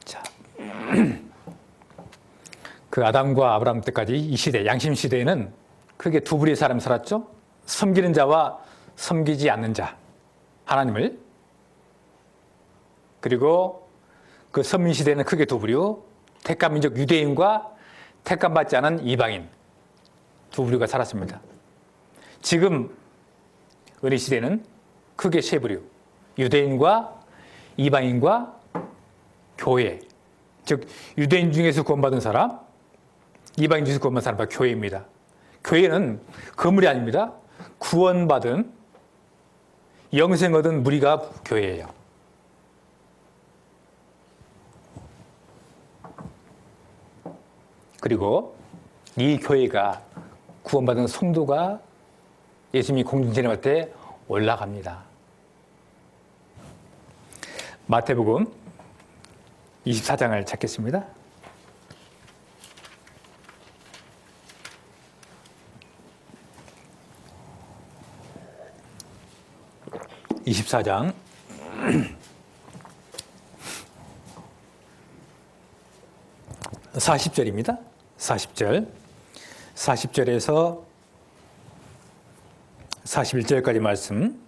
자, 그 아담과 아브라함 때까지 이 시대, 양심 시대에는 크게 두 부류의 사람이 살았죠. 섬기는 자와 섬기지 않는 자, 하나님을. 그리고 그 선민 시대는 크게 두 부류, 택한 민족 유대인과 택함받지 않은 이방인, 두 부류가 살았습니다. 지금 은혜 시대는 크게 세 부류, 유대인과 이방인과 교회, 즉 유대인 중에서 구원받은 사람, 이방인 중에서 구원받은 사람과 교회입니다. 교회는 건물이 아닙니다. 구원받은, 영생 얻은 무리가 교회예요. 그리고 이 교회가, 구원받은 성도가 예수님이 공중전임할 때 올라갑니다. 마태복음 24장을 찾겠습니다. (24장) 40절입니다. 40절. 40절에서 41절까지 말씀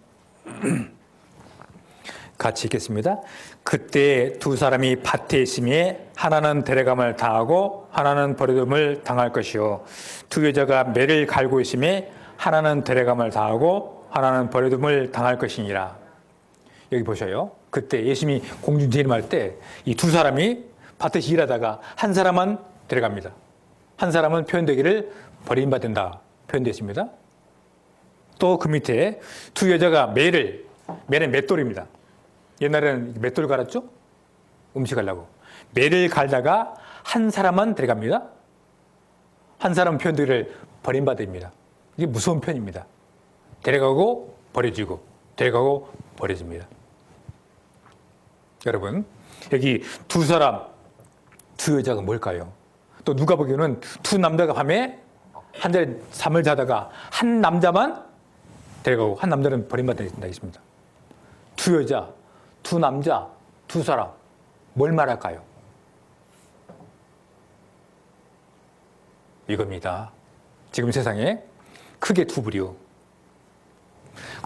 같이 읽겠습니다. 그때 두 사람이 밭에 있음에 하나는 데려감을 당하고 하나는 버려둠을 당할 것이요, 두 여자가 매를 갈고 있음에 하나는 데려감을 당하고 하나는 버려둠을 당할 것이니라. 여기 보셔요. 그때 예수님이 공중 재림할 때 이 두 사람이 밭에서 일하다가 한 사람만 데려갑니다. 한 사람은 표현되기를 버림받는다 표현되어 습니다. 또 그 밑에 두 여자가 매는 맷돌입니다. 옛날에는 맷돌 갈았죠? 음식하려고. 매를 갈다가 한 사람만 데려갑니다. 한 사람 표현되기를 버림받습니다. 이게 무서운 표현입니다. 데려가고 버려지고 데려가고 버려집니다. 여러분, 여기 두 사람, 두 여자가 뭘까요? 또 누가 보기에는 두 남자가 밤에 한 자리에 잠을 자다가 한 남자만 데려가고 한 남자는 버림받는다 했습니다. 두 여자, 두 남자, 두 사람, 뭘 말할까요? 이겁니다. 지금 세상에 크게 두 부류.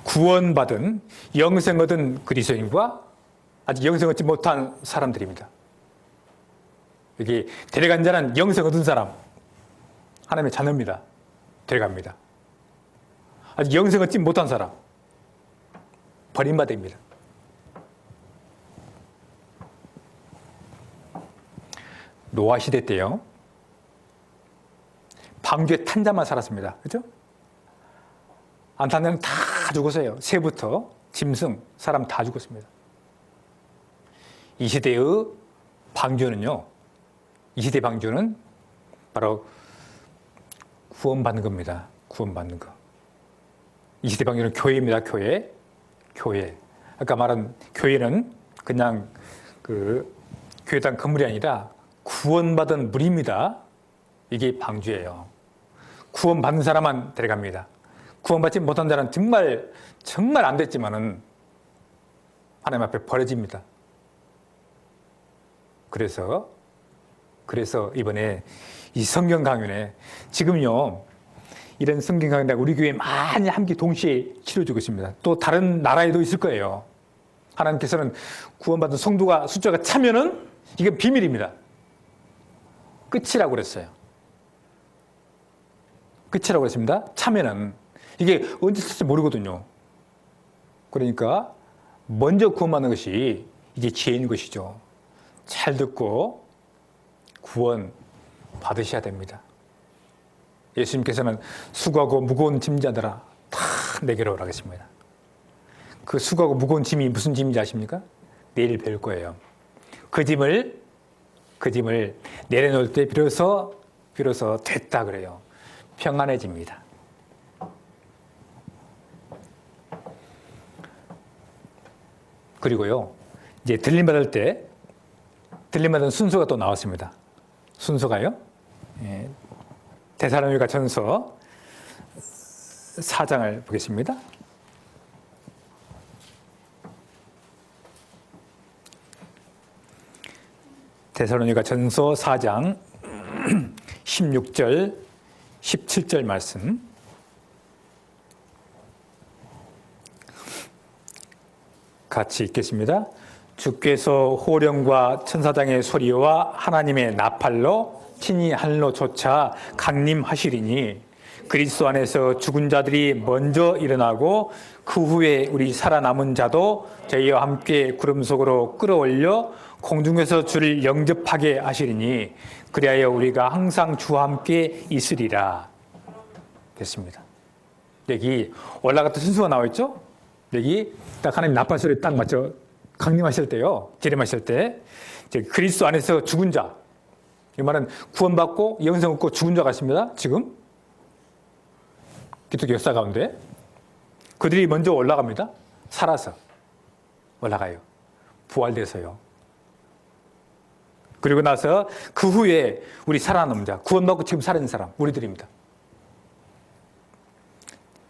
구원받은 영생 얻은 그리스도인과 아직 영생 얻지 못한 사람들입니다. 여기 데려간 자는 영생 얻은 사람, 하나님의 자녀입니다. 데려갑니다. 아직 영생 얻지 못한 사람, 버림받습니다. 노아 시대 때요, 방주에 탄 자만 살았습니다. 그죠? 안 탄 자는 다 죽었어요. 새부터 짐승, 사람 다 죽었습니다. 이 시대의 방주는요, 이 시대 방주는 바로 구원받는 겁니다. 구원받는 거. 이 시대 방주는 교회입니다. 교회. 아까 말한 교회는 그냥 그 교회당 건물이 아니라 구원받은 물입니다. 이게 방주예요. 구원받는 사람만 데려갑니다. 구원받지 못한 자는 정말 안 됐지만은 하나님 앞에 버려집니다. 그래서 이번에 이 성경 강연에 지금요, 이런 성경 강연에 우리 교회에 많이 함께 동시에 치러지고 있습니다. 또 다른 나라에도 있을 거예요. 하나님께서는 구원받은 성도가 숫자가 차면은 이건 비밀입니다. 끝이라고 그랬어요. 끝이라고 그랬습니다. 차면은 이게 언제 쓸지 모르거든요. 그러니까 먼저 구원받는 것이 이게 지혜인 것이죠. 잘 듣고 구원 받으셔야 됩니다. 예수님께서는 수고하고 무거운 짐자들아 다 내게로 오라 하겠습니다. 그 수고하고 무거운 짐이 무슨 짐인지 아십니까? 내일 배울 거예요. 그 짐을 내려놓을 때 비로소 됐다 그래요. 평안해집니다. 그리고요, 이제 들림받을 순서가 또 나왔습니다. 순서가요, 데살로니가 전서 4장을 보겠습니다. 데살로니가 전서 4장 16절, 17절 말씀. 같이 읽겠습니다. 주께서 호령과 천사장의 소리와 하나님의 나팔로 친히 하늘로 솟아 강림하시리니 그리스도 안에서 죽은 자들이 먼저 일어나고 그 후에 우리 살아남은 자도 저희와 함께 구름 속으로 끌어올려 공중에서 주를 영접하게 하시리니 그리하여 우리가 항상 주와 함께 있으리라. 됐습니다. 여기 올라갔던 순서가 나와 있죠? 여기 딱 하나님 나팔 소리 딱 맞죠? 강림하실 때요, 재림하실 때 이제 그리스도 안에서 죽은 자, 이 말은 구원받고 영생 얻고 죽은 자가 있습니다. 지금 기독교 역사 가운데 그들이 먼저 올라갑니다. 살아서 올라가요. 부활돼서요. 그리고 나서 그 후에 우리 살아남은 자, 구원받고 지금 살아있는 사람, 우리들입니다.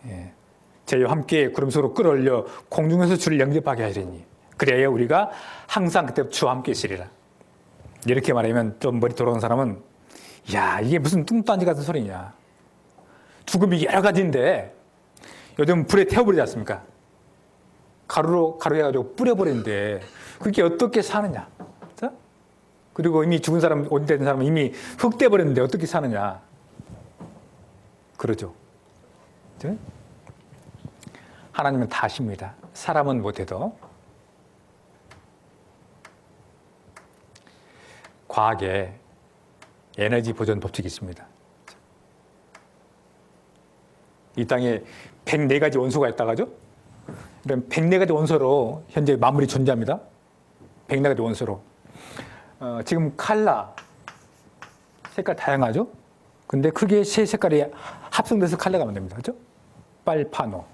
예. 저희와 함께 구름 속으로 끌어올려 공중에서 주를 영접하게 하리니 그래야 우리가 항상 그때 주와 함께 있으리라. 이렇게 말하면 좀 머리 돌아오는 사람은 야, 이게 무슨 뚱딴지 같은 소리냐. 죽음이 여러 가지인데 요즘 불에 태워버리지 않습니까? 가루로 해가지고 뿌려버리는데 그게 어떻게 사느냐. 자? 그리고 이미 죽은 사람, 온된 사람은 이미 흙돼버렸는데 어떻게 사느냐. 그러죠. 자? 하나님은 다 아십니다. 사람은 못해도. 과학에 에너지 보존 법칙이 있습니다. 이 땅에 104가지 원소가 있다고 하죠? 이런 104가지 원소로 현재 만물이 존재합니다. 104가지 원소로. 지금 칼라, 색깔 다양하죠? 근데 크게 세 색깔이 합성돼서 칼라가 만듭니다. 그죠? 빨파노.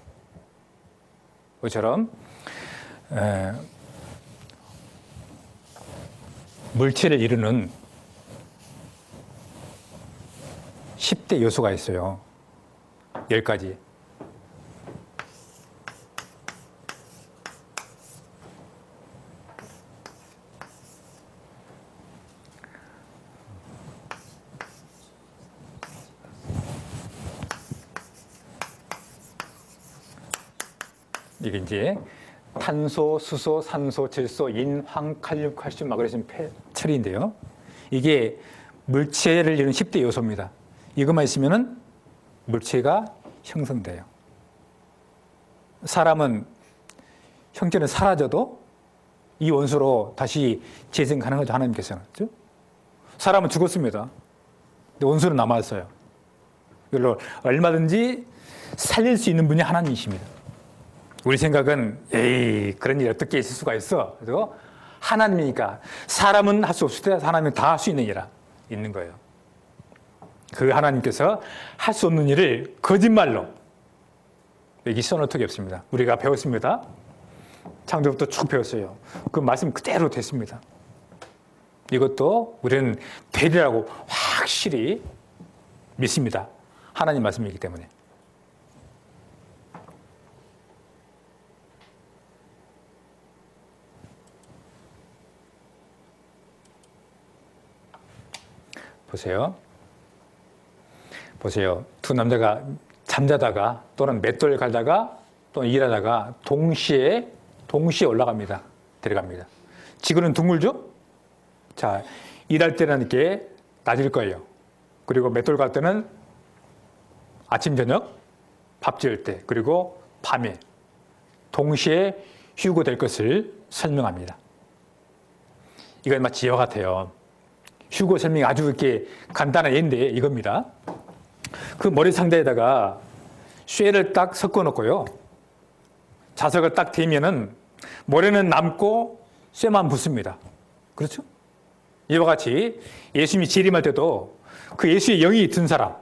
그처럼 물체를 이루는 10대 요소가 있어요. 10가지. 이게 이제 탄소, 수소, 산소, 질소, 인, 황, 칼륨, 칼슘, 마그네슘, 철인데요. 이게 물체를 이루는 10대 요소입니다. 이것만 있으면은 물체가 형성돼요. 사람은 형체는 사라져도 이 원소로 다시 재생 가능하죠. 하나님께서는. 그렇죠? 사람은 죽었습니다. 근데 원소는 남았어요. 이걸로 얼마든지 살릴 수 있는 분이 하나님이십니다. 우리 생각은 에이 그런 일이 어떻게 있을 수가 있어. 그래서 하나님이니까 사람은 할 수 없을 때 하나님은 다 할 수 있는 일이 있는 거예요. 그 하나님께서 할 수 없는 일을 거짓말로 여기 써놓은 턱이 없습니다. 우리가 배웠습니다. 창조부터 쭉 배웠어요. 그 말씀 그대로 됐습니다. 이것도 우리는 되리라고 확실히 믿습니다. 하나님 말씀이기 때문에. 보세요. 두 남자가 잠자다가 또는 맷돌 갈다가 또는 일하다가 동시에 올라갑니다. 데려갑니다. 지구는 둥글죠? 자, 일할 때는 이렇게 낮일 거예요. 그리고 맷돌 갈 때는 아침, 저녁, 밥 지을 때, 그리고 밤에 동시에 휴고될 것을 설명합니다. 이건 마치 이와 같아요. 휴고 설명이 아주 이렇게 간단한 예인데 이겁니다. 그 머리 상자에다가 쇠를 딱 섞어 놓고요. 자석을 딱 대면은 모래는 남고 쇠만 붙습니다. 그렇죠? 이와 같이 예수님이 재림할 때도 그 예수의 영이 든 사람,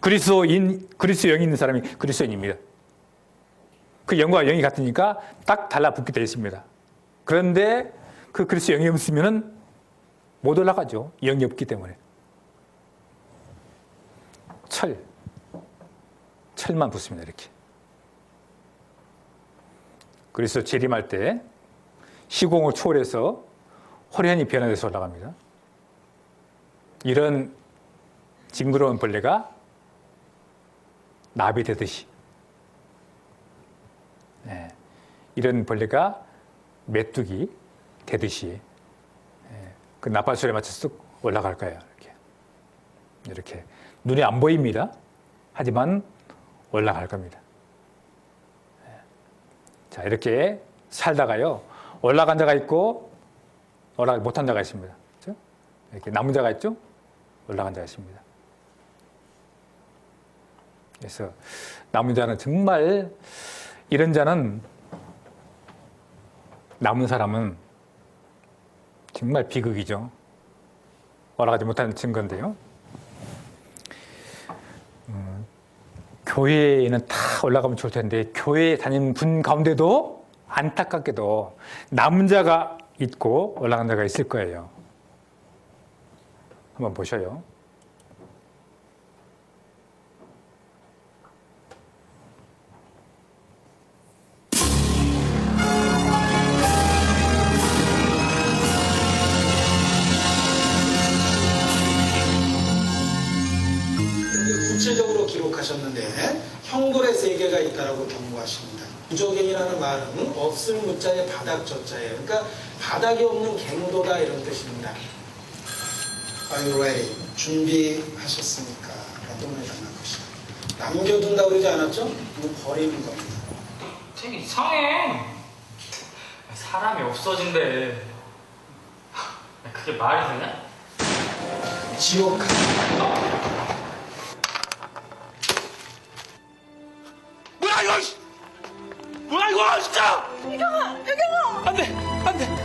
그리스도 영이 있는 사람이 그리스도인입니다. 그 영과 영이 같으니까 딱 달라붙게 되어 있습니다. 그런데 그 그리스도 영이 없으면은 못 올라가죠. 영이 없기 때문에. 철만 붙습니다. 이렇게. 그래서 재림할 때 시공을 초월해서 호련히 변화돼서 올라갑니다. 이런 징그러운 벌레가 나비 되듯이, 이런 벌레가 메뚜기 되듯이 그 나팔소리에 맞춰 쓱 올라갈 거예요. 이렇게 눈에 안 보입니다. 하지만 올라갈 겁니다. 자, 이렇게 살다가요, 올라간 자가 있고 올라가지 못한 자가 있습니다. 그렇죠? 이렇게 남은 자가 있죠? 올라간 자가 있습니다. 그래서 남은 자는 정말, 이런 자는, 남은 사람은 정말 비극이죠. 올라가지 못하는 증거인데요. 교회에는 다 올라가면 좋을 텐데 교회에 다니는 분 가운데도 안타깝게도 남은 자가 있고 올라간 자가 있을 거예요. 한번 보셔요. 구체적으로 기록하셨는데 형벌의 세계가 있다라고 경고하십니다. 무적행이라는 말은 없을 무자의 바닥 저자예요. 그러니까 바닥이 없는 갱도다 이런 뜻입니다. Are you ready? 준비하셨습니까? 어떤 말이 나는 것이야. 남겨둔다고 그러지 않았죠? 이거 버리는 겁니다. 되게 이상해. 사람이 없어진대. 그게 말이 되냐? 지옥 뭐야 이거! 뭐야 이거 진짜! 유경아! 안돼! 안돼!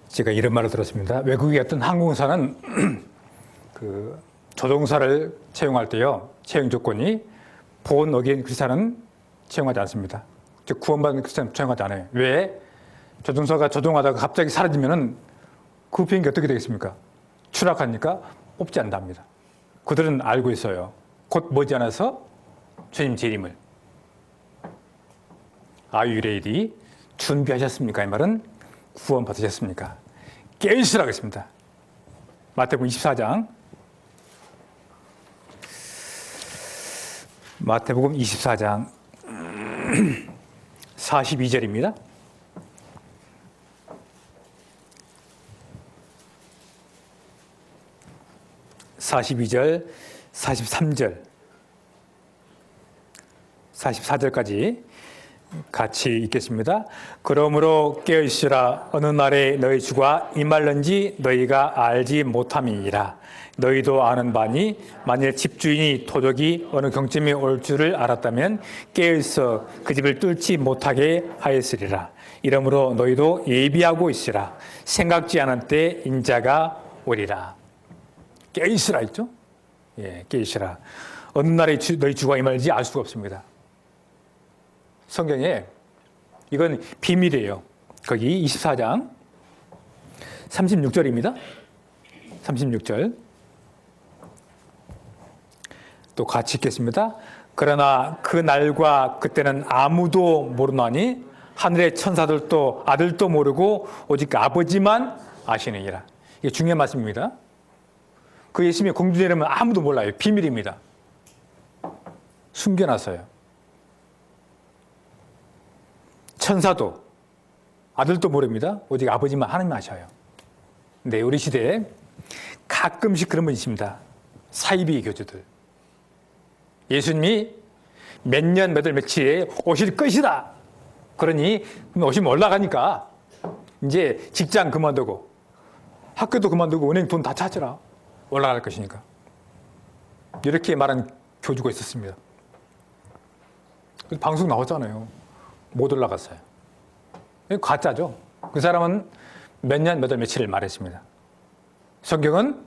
제가 이런 말을 들었습니다. 외국의 어떤 항공사는 그 조종사를 채용할 때요, 채용 조건이 본 어게인 크리스찬은 채용하지 않습니다. 즉 구원받은 크리스찬은 채용하지 않아요. 왜? 조종사가 조종하다가 갑자기 사라지면은 그 비행기 어떻게 되겠습니까? 추락하니까 뽑지 않답니다. 그들은 알고 있어요. 곧 머지않아서 주님 재림을. Are you ready? 준비하셨습니까? 이 말은 구원 받으셨습니까? 깨어있으라고 했습니다. 마태복음 24장. 마태복음 24장 42절입니다. 42절, 43절, 44절까지 같이 읽겠습니다. 그러므로 깨어있으라. 어느 날에 너희 주가 임할는지 너희가 알지 못함이니라. 너희도 아는 바니 만일 집주인이 도적이 어느 경쯤에 올 줄을 알았다면 깨어있어 그 집을 뚫지 못하게 하였으리라. 이러므로 너희도 예비하고 있으라. 생각지 않은 때 인자가 오리라. 깨어있으라 있죠? 예, 깨어있으라. 어느 날에 너희 주가 임할지 알 수가 없습니다. 성경에 이건 비밀이에요. 거기 24장 36절입니다. 36절 또 같이 읽겠습니다. 그러나 그 날과 그때는 아무도 모르나니 하늘의 천사들도 아들도 모르고 오직 아버지만 아시느니라. 이게 중요한 말씀입니다. 그 예수님의 공주되려면 아무도 몰라요. 비밀입니다. 숨겨놨어요. 천사도 아들도 모릅니다. 오직 아버지만 하나님 아셔요. 근데 우리 시대에 가끔씩 그런 분이 있습니다. 사이비 교주들. 예수님이 몇 년 몇 월 며칠에 오실 것이다. 그러니 오시면 올라가니까 이제 직장 그만두고 학교도 그만두고 은행 돈 다 찾으라. 올라갈 것이니까. 이렇게 말한 교주가 있었습니다. 방송 나왔잖아요. 못 올라갔어요. 가짜죠. 그 사람은 몇 년, 몇 월, 며칠을 말했습니다. 성경은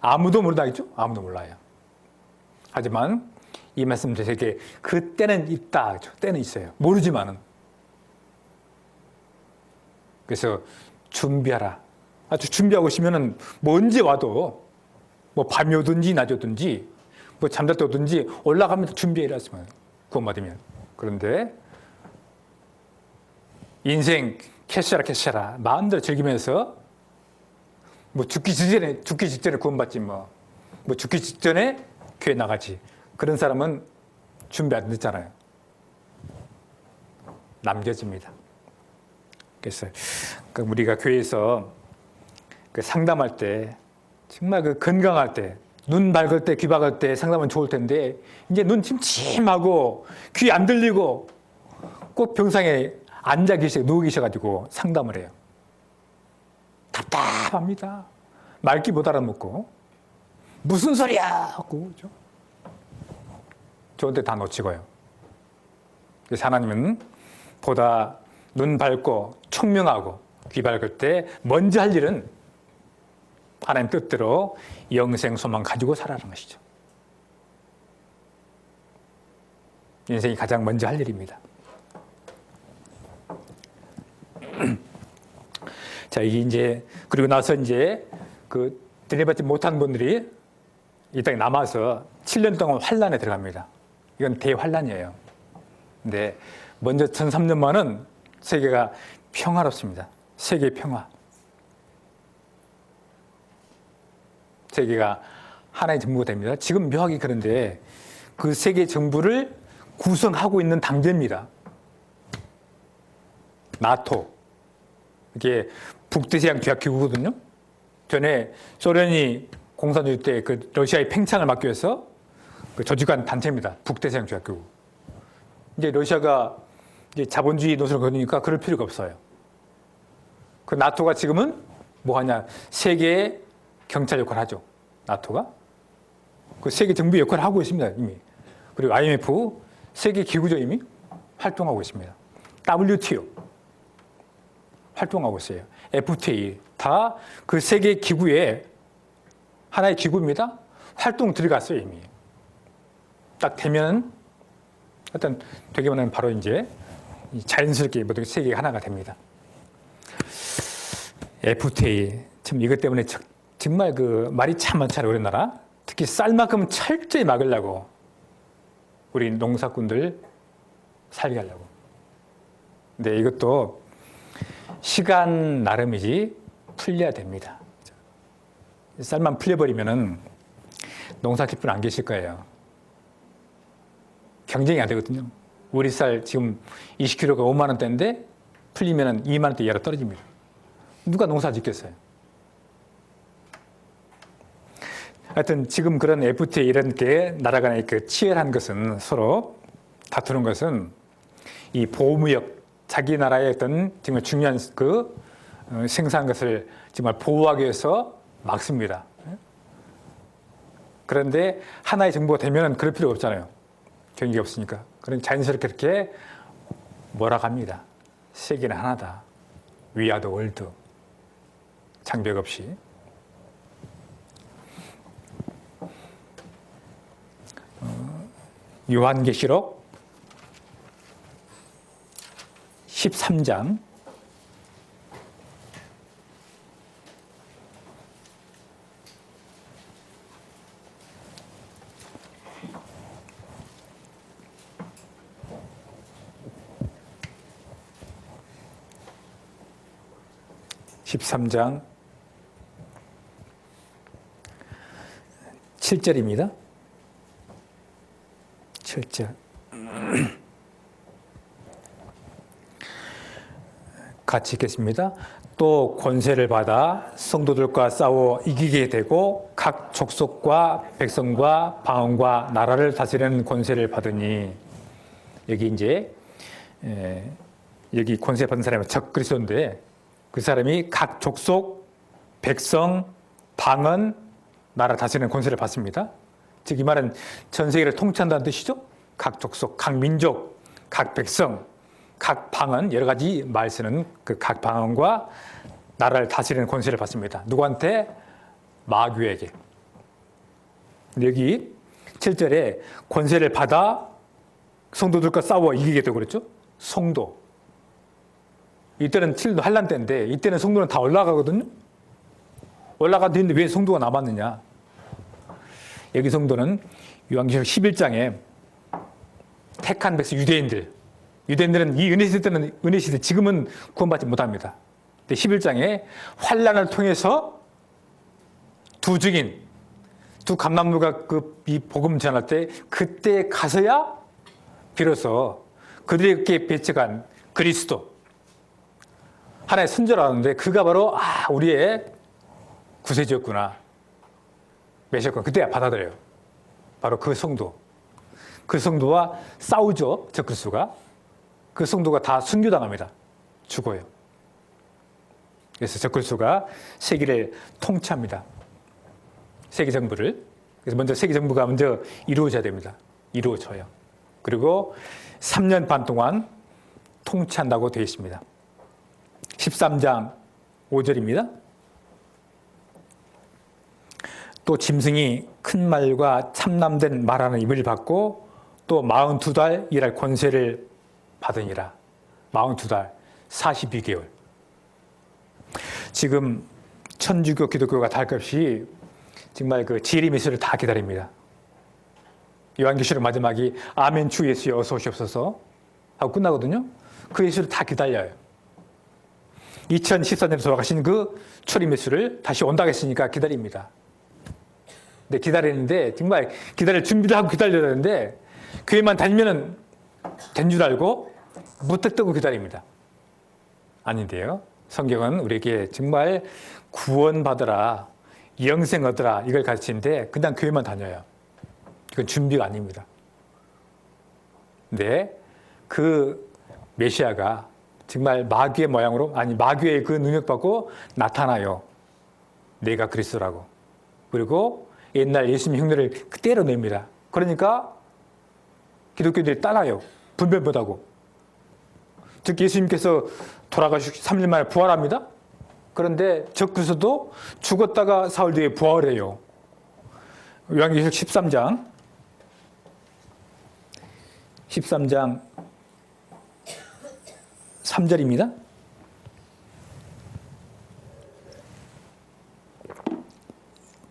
아무도 모른다 했죠? 아무도 몰라요. 하지만 이 말씀 되게 그때는 있다. 때는 있어요. 모르지만은. 그래서 준비하라. 아주 준비하고 오시면은 뭐 언제 와도 뭐 밤이 오든지 낮이 오든지 뭐 잠잘 때 오든지 올라가면 준비해라 했으면 구원받으면. 그런데 인생 캐셔라 마음대로 즐기면서 뭐 죽기 직전에 구원받지 뭐 죽기 직전에 교회 나가지. 그런 사람은 준비 안 됐잖아요. 남겨집니다. 그래서 우리가 교회에서 상담할 때 정말 건강할 때 눈 밝을 때 귀 밝을 때 상담은 좋을 텐데 이제 눈 침침하고 귀 안 들리고 꼭 병상에 앉아 누워 계셔가지고 상담을 해요. 답답합니다. 말귀 못 알아먹고 무슨 소리야 하고 그죠? 좋은데 다 놓치고요. 그래서 하나님은 보다 눈 밝고 총명하고 귀 밝을 때 먼저 할 일은 하나님 뜻대로 영생 소망 가지고 살아가는 것이죠. 인생이 가장 먼저 할 일입니다. 자, 이게 이제, 그리고 나서 이제, 들려받지 못한 분들이 이 땅에 남아서 7년 동안 환란에 들어갑니다. 이건 대환란이에요. 근데 먼저 1300년만은 세계가 평화롭습니다. 세계 평화. 세계가 하나의 정부가 됩니다. 지금 묘하게 그런데 그 세계 정부를 구성하고 있는 당제입니다. 나토. 이게 북대서양 조약기구거든요. 전에 소련이 공산주의 때 그 러시아의 팽창을 막기 위해서 그 조직한 단체입니다. 북대서양 조약기구. 이제 러시아가 이제 자본주의 노선을 거두니까 그럴 필요가 없어요. 그 나토가 지금은 뭐 하냐? 세계의 경찰 역할을 하죠. 나토가. 그 세계 정부 역할을 하고 있습니다. 이미. 그리고 IMF 세계 기구죠. 이미 활동하고 있습니다. WTO 활동하고 있어요. FTA 다 그 세계 기구의 하나의 기구입니다. 활동 들어갔어요. 이미. 딱 되면 어떤 되기만 바로 이제 자연스럽게 모든 세계가 하나가 됩니다. FTA 참 이것 때문에 정말 그 말이 참 많잖아요. 우리나라 특히 쌀만큼 철저히 막으려고 우리 농사꾼들 살게 하려고. 근데 이것도 시간 나름이지 풀려야 됩니다. 쌀만 풀려버리면은 농사 짓분 안 계실 거예요. 경쟁이 안 되거든요. 우리 쌀 지금 20kg가 5만 원대인데 풀리면은 2만 원대 이하로 떨어집니다. 누가 농사 짓겠어요? 하여튼 지금 그런 FTA 이런 게 나라 간의 그 치열한 것은 서로 다투는 것은 이 보호무역 자기 나라의 어떤 정말 중요한 그 생산한 것을 정말 보호하기 위해서 막습니다. 그런데 하나의 정부가 되면 그럴 필요가 없잖아요. 경기가 없으니까. 그럼 자연스럽게 이렇게 몰아갑니다. 세계는 하나다. We are the world. 장벽 없이. 요한계시록 13장 13장 7절입니다. 7절. 같이 읽겠습니다. 또 권세를 받아 성도들과 싸워 이기게 되고 각 족속과 백성과 방언과 나라를 다스리는 권세를 받으니 여기 이제 여기 권세 받은 사람이 적그리스도인데 그 사람이 각 족속, 백성, 방언, 나라 다스리는 권세를 받습니다. 즉 이 말은 전 세계를 통치한다는 뜻이죠. 각 족속, 각 민족, 각 백성, 각 방언, 여러 가지 말 쓰는 그 각 방언과 나라를 다스리는 권세를 받습니다. 누구한테? 마귀에게. 여기 7절에 권세를 받아 성도들과 싸워 이기게 되고 그랬죠. 성도. 이때는 환란 때인데 이때는 성도는 다 올라가거든요. 올라간 뒤인데 왜 성도가 남았느냐. 여기 성도는 요한계시록 11장에 택한 백성 유대인들은 이 은혜 시대 때는 은혜 시대 지금은 구원받지 못합니다. 근데 11장에 환란을 통해서 두 증인, 두 감람루가 이 복음 전할 때 그때 가서야 비로소 그들에게 배척한 그리스도 하나의 선조라는데 그가 바로 우리의 구세주였구나. 메시아구나. 그때야 받아들여요. 바로 그 성도. 그 성도와 싸우죠. 적그리스도가. 그 성도가 다 순교당합니다. 죽어요. 그래서 적그리스도가 세계를 통치합니다. 세계 정부를. 그래서 먼저 세계 정부가 먼저 이루어져야 됩니다. 이루어져요. 그리고 3년 반 동안 통치한다고 되어 있습니다. 13장 5절입니다. 또 짐승이 큰 말과 참남된 말하는 입을 받고 또 42달 일할 권세를 받으니라. 42달, 42개월. 지금 천주교, 기독교가 다 할 것 없이 정말 그 지혜의 메시지를 다 기다립니다. 요한계시록 마지막이 아멘 주 예수여 어서 오시옵소서. 하고 끝나거든요. 그 예수를 다 기다려요. 2014년에 돌아가신 그 초림 예수를 다시 온다고 했으니까 기다립니다. 근데 기다리는데 정말 기다릴 준비를 하고 기다려야 되는데 교회만 다니면 된 줄 알고 무턱대고 기다립니다. 아닌데요. 성경은 우리에게 정말 구원받으라, 영생 얻으라 이걸 가르치는데 그냥 교회만 다녀요. 이건 준비가 아닙니다. 근데 그 메시아가 정말 마귀의 모양으로, 아니 마귀의 그 능력받고 나타나요. 내가 그리스도라고. 그리고 옛날 예수님 흉내를 그대로 냅니다. 그러니까 기독교들이 따라요. 분별 못하고. 즉 예수님께서 돌아가시고 3일 만에 부활합니다. 그런데 적그리스도도 죽었다가 사흘 뒤에 부활해요. 요한계시록 13장 3절입니다.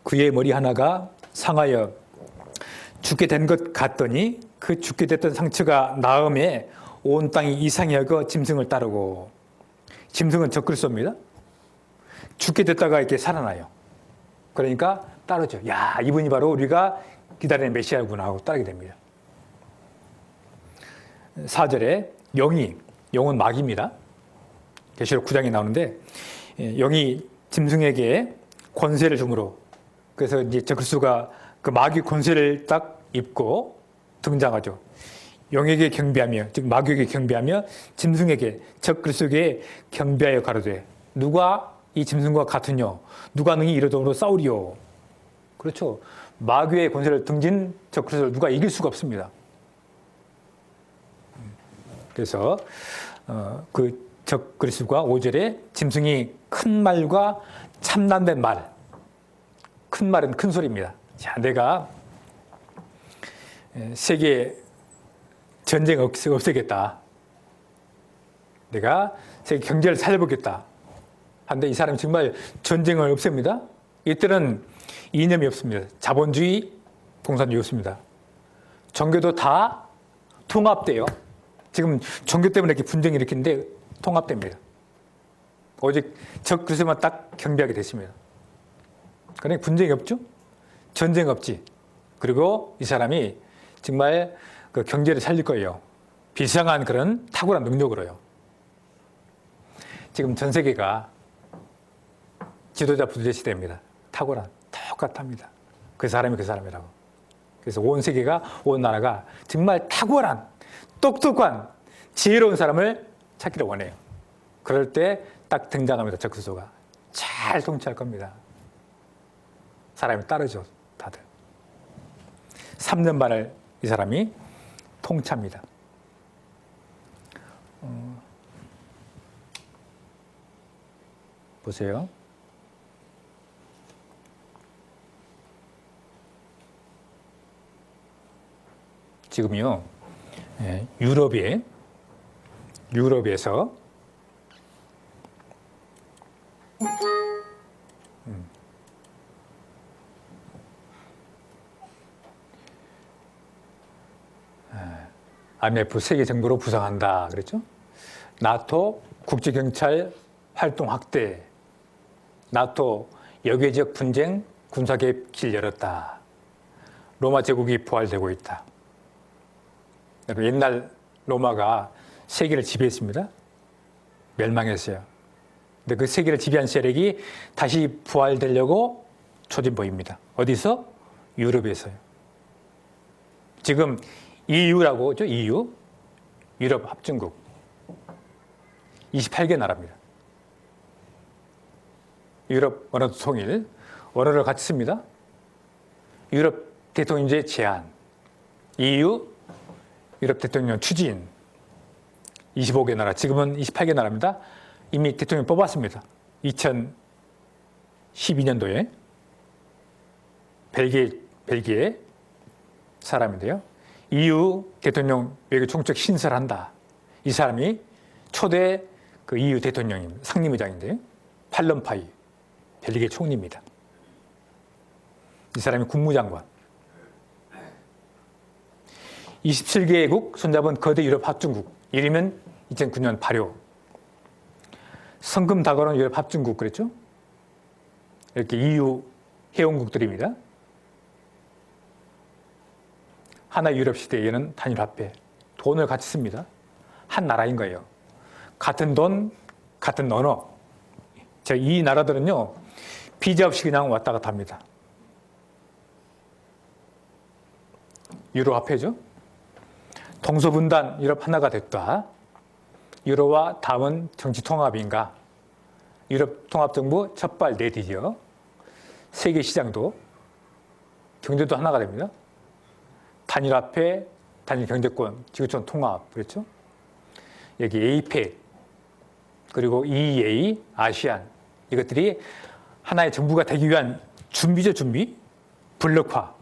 그의 머리 하나가 상하여 죽게 된 것 같더니 그 죽게 됐던 상처가 나음에 온 땅이 이상히 여겨 짐승을 따르고, 짐승은 적그리스도입니다. 죽게 됐다가 이렇게 살아나요. 그러니까 따르죠. 야, 이분이 바로 우리가 기다리는 메시아구나 하고 따르게 됩니다. 4절에 영은 마귀입니다. 계시록 9장에 나오는데 영이 짐승에게 권세를 주므로, 그래서 이제 적그리스도가 그 마귀 권세를 딱 입고 등장하죠. 영에게 경배하며, 즉 마귀에게 경배하며 짐승에게, 적그리스도에게 경배하여 가로되 누가 이 짐승과 같으뇨? 누가 능히 이르도록 싸우리요? 그렇죠. 마귀의 권세를 등진 적그리스도를 누가 이길 수가 없습니다. 그래서 그 적그리스도가 5절에 짐승이 큰 말과 참남된 말, 큰 말은 큰 소리입니다. 자, 내가 세계 전쟁 없애겠다. 내가 세계 경제를 살려보겠다. 한데 이 사람이 정말 전쟁을 없앱니다. 이때는 이념이 없습니다. 자본주의, 공산주의 없습니다. 종교도 다 통합돼요. 지금 종교 때문에 이렇게 분쟁이 일으키는데 통합됩니다. 오직 적그리스도만 딱 경배하게 됐습니다. 그러니까 분쟁이 없죠? 전쟁 없지. 그리고 이 사람이 정말 그 경제를 살릴 거예요. 비상한 그런 탁월한 능력으로요. 지금 전 세계가 지도자 부도자 시대입니다. 탁월한, 똑같합니다. 그 사람이 그 사람이라고. 그래서 온 세계가, 온 나라가 정말 탁월한, 똑똑한, 지혜로운 사람을 찾기를 원해요. 그럴 때 딱 등장합니다. 적그리스도가. 잘 통치할 겁니다. 사람이 따르죠, 다들. 3년 반을 이 사람이 통치합니다. 보세요. 지금요, 유럽에서 IMF 세계 정부로 부상한다 그랬죠? 나토 국제경찰 활동 확대, 나토 역외적 분쟁 군사개입 길 열었다. 로마 제국이 부활되고 있다. 옛날 로마가 세계를 지배했습니다. 멸망했어요. 근데 그 세계를 지배한 세력이 다시 부활되려고 초진 보입니다. 어디서? 유럽에서요. 지금 EU라고 하죠. EU, 유럽 합중국. 28개 나라입니다. 유럽 언어 통일, 언어를 같이 씁니다. 유럽 대통령제 제한, EU, 유럽 대통령 추진, 25개 나라, 지금은 28개 나라입니다. 이미 대통령 뽑았습니다. 2012년도에 벨기에 사람인데요. EU 대통령 외교 총책 신설한다. 이 사람이 초대 그 EU 대통령입니다. 상임의장인데요. 팔런파이, 벨기에 총리입니다. 이 사람이 국무장관. 27개국 손잡은 거대 유럽 합중국, 이르면 2009년 발효. 성금 다가오는 유럽 합중국 그랬죠? 이렇게 EU 회원국들입니다. 하나 유럽 시대에는 단일화폐, 돈을 같이 씁니다. 한 나라인 거예요. 같은 돈, 같은 언어. 이 나라들은요, 비자 없이 그냥 왔다 갔다 합니다. 유로 화폐죠. 동서분단 유럽 하나가 됐다. 유로와 다음은 정치통합인가. 유럽 통합정부 첫발 내디디어. 세계 시장도 경제도 하나가 됩니다. 단일화폐, 단일경제권, 지구촌 통합 그랬죠. 여기 APEC 그리고 EEA, 아시안 이것들이 하나의 정부가 되기 위한 준비죠, 준비. 블록화.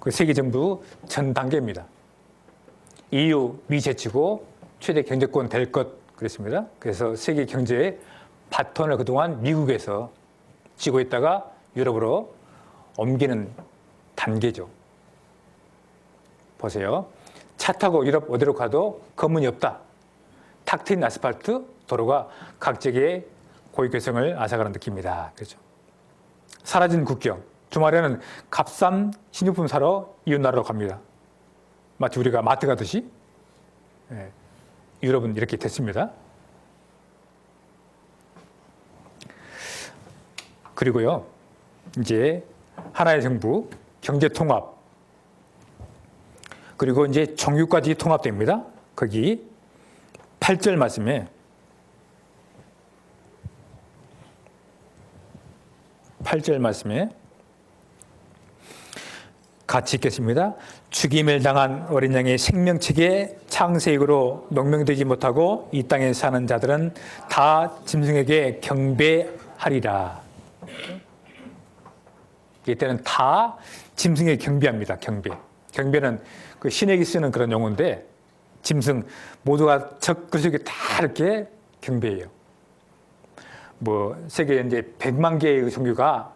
그 세계 정부 전 단계입니다. EU 미제치고 최대 경제권 될 것 그랬습니다. 그래서 세계 경제의 바톤을 그동안 미국에서 쥐고 있다가 유럽으로 옮기는 단계죠. 보세요. 차 타고 유럽 어디로 가도 검문이 없다. 탁 트인 아스팔트 도로가 각지의 고위계성을 앗아가는 느낌이다. 그렇죠. 사라진 국경. 주말에는 값싼 식료품 사러 이웃나라로 갑니다. 마치 우리가 마트 가듯이. 예, 유럽은 이렇게 됐습니다. 그리고요, 이제 하나의 정부, 경제 통합, 그리고 이제 종교까지 통합됩니다. 거기 8절 말씀에 같이 읽겠습니다. 죽임을 당한 어린 양의 생명책에 창세익으로 농명되지 못하고 이 땅에 사는 자들은 다 짐승에게 경배하리라. 이때는 다 짐승에게 경배합니다. 경배는 그 신에게 쓰는 그런 용어인데 짐승 모두가 적그리스도에게 다 이렇게 경배해요. 뭐 세계에 이제 100만 개의 종교가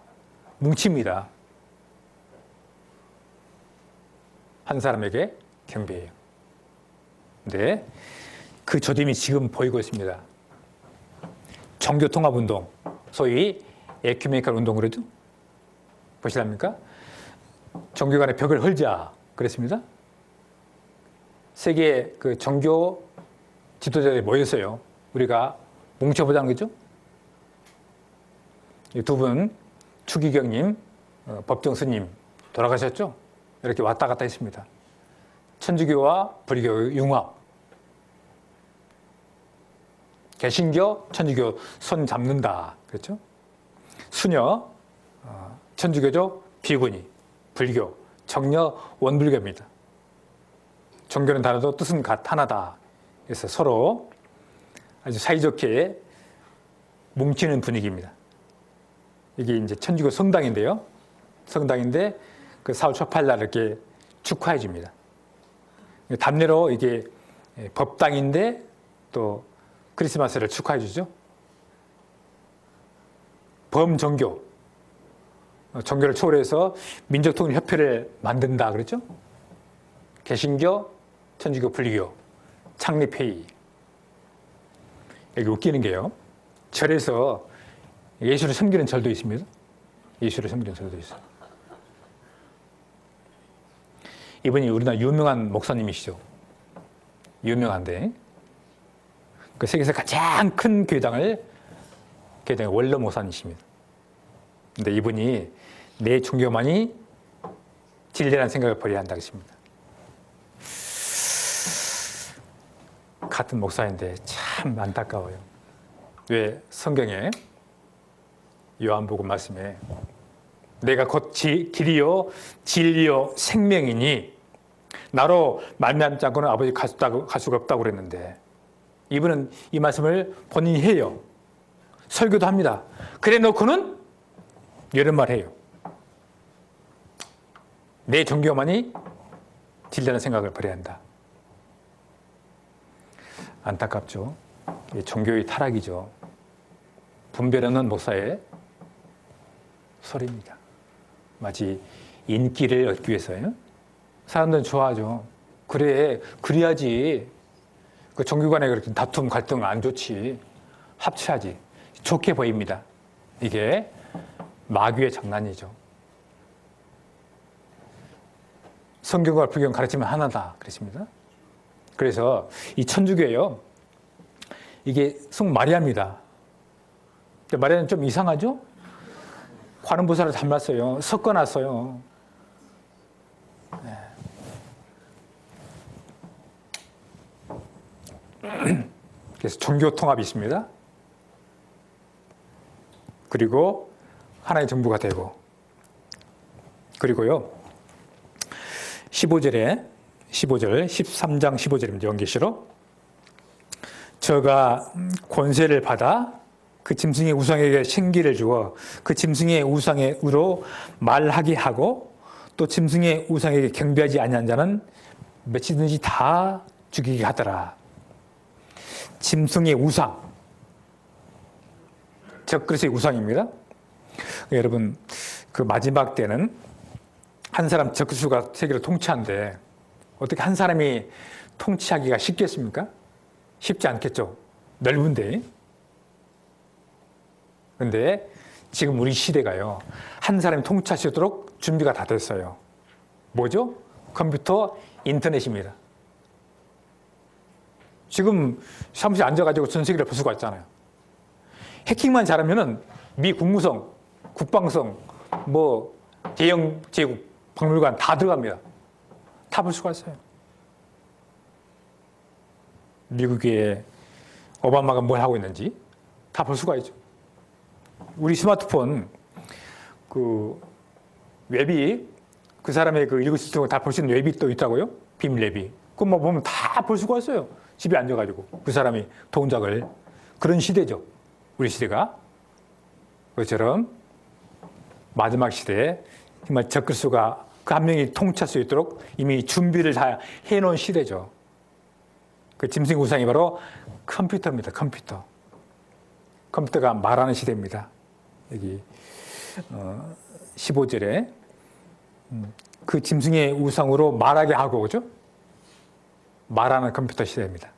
뭉칩니다. 한 사람에게 경배해요. 근데 그 조짐이 지금 보이고 있습니다. 종교 통합 운동, 소위 에큐메니컬 운동 그러죠? 보시랍니까? 종교 간의 벽을 헐자 그랬습니다. 세계 그 종교 지도자들이 모였어요. 우리가 뭉쳐보자는 거죠. 이 두 분, 추기경님, 법정 스님 돌아가셨죠? 이렇게 왔다 갔다 했습니다. 천주교와 불교 융합. 개신교, 천주교 손 잡는다. 그렇죠? 수녀, 천주교죠? 비구니, 불교, 정녀, 원불교입니다. 종교는 다르도 뜻은 하나다. 그래서 서로 아주 사이좋게 뭉치는 분위기입니다. 이게 이제 천주교 성당인데요. 성당인데 그 4월 초팔 날 이렇게 축하해 줍니다. 답례로 이게 법당인데 또 크리스마스를 축하해 주죠. 범종교, 종교를 초월해서 민족통일협회를 만든다 그랬죠. 개신교, 천주교, 불교 창립회의. 여기 웃기는 게요. 절에서 예수를 섬기는 절도 있습니다. 예수를 섬기는 절도 있어요. 이분이 우리나라 유명한 목사님이시죠. 유명한데 그 세계에서 가장 큰 교회당의 원로 목사님이십니다. 근데 이분이 내 종교만이 진리라는 생각을 버려야 한다고 했습니다. 같은 목사인데 참 안타까워요. 왜 성경에 요한복음 말씀에 내가 곧 길이요 진리요 생명이니 나로 말미암지 않고는 아버지 갈 수가 없다고 그랬는데 이분은 이 말씀을 본인이 해요. 설교도 합니다. 그래 놓고는 이런 말 해요. 내 종교만이 진리라는 생각을 버려야 한다. 안타깝죠. 종교의 타락이죠. 분별 없는 목사의 소리입니다. 마치 인기를 얻기 위해서요. 사람들은 좋아하죠. 그래, 그래야지. 그 종교 간에 그렇게 다툼, 갈등 안 좋지. 합쳐야지. 좋게 보입니다. 이게 마귀의 장난이죠. 성경과 불경 가르치면 하나다. 그랬습니다. 그래서 이 천주교예요. 이게 성 마리아입니다. 근데 마리아는 좀 이상하죠? 관음보살을 닮았어요. 섞어놨어요. 네. 그래서 종교 통합이 있습니다. 그리고 하나의 정부가 되고, 그리고요 15절 13장 15절입니다. 연계시로 저가 권세를 받아 그 짐승의 우상에게 생기를 주어 그 짐승의 우상으로 말하게 하고 또 짐승의 우상에게 경배하지 아니한 자는 몇이든지 다 죽이게 하더라. 짐승의 우상, 적그리스의 우상입니다. 여러분, 그 마지막 때는 한 사람 적그리스가 세계를 통치한데 어떻게 한 사람이 통치하기가 쉽겠습니까? 쉽지 않겠죠. 넓은데. 근데 지금 우리 시대가요, 한 사람이 통치할 수 있도록 준비가 다 됐어요. 뭐죠? 컴퓨터, 인터넷입니다. 지금 사무실에 앉아가지고 전 세계를 볼 수가 있잖아요. 해킹만 잘하면은 미 국무성, 국방성, 뭐 대영 제국, 박물관 다 들어갑니다. 다 볼 수가 있어요. 미국의 오바마가 뭘 하고 있는지 다 볼 수가 있죠. 우리 스마트폰 그 웹이 그 사람의 그 읽을 수 있는 걸 다 볼 수 있는 웹이 또 있다고요? 비밀 웹이. 그것만 보면 다 볼 수가 있어요. 집에 앉아가지고 그 사람이 동작을. 그런 시대죠. 우리 시대가. 그처럼 마지막 시대에 정말 적그리스도가 그 한 명이 통치할 수 있도록 이미 준비를 다 해놓은 시대죠. 그 짐승 우상이 바로 컴퓨터입니다. 컴퓨터. 컴퓨터가 말하는 시대입니다. 여기 15절에 그 짐승의 우상으로 말하게 하고, 그죠? 말하는 컴퓨터 시대입니다.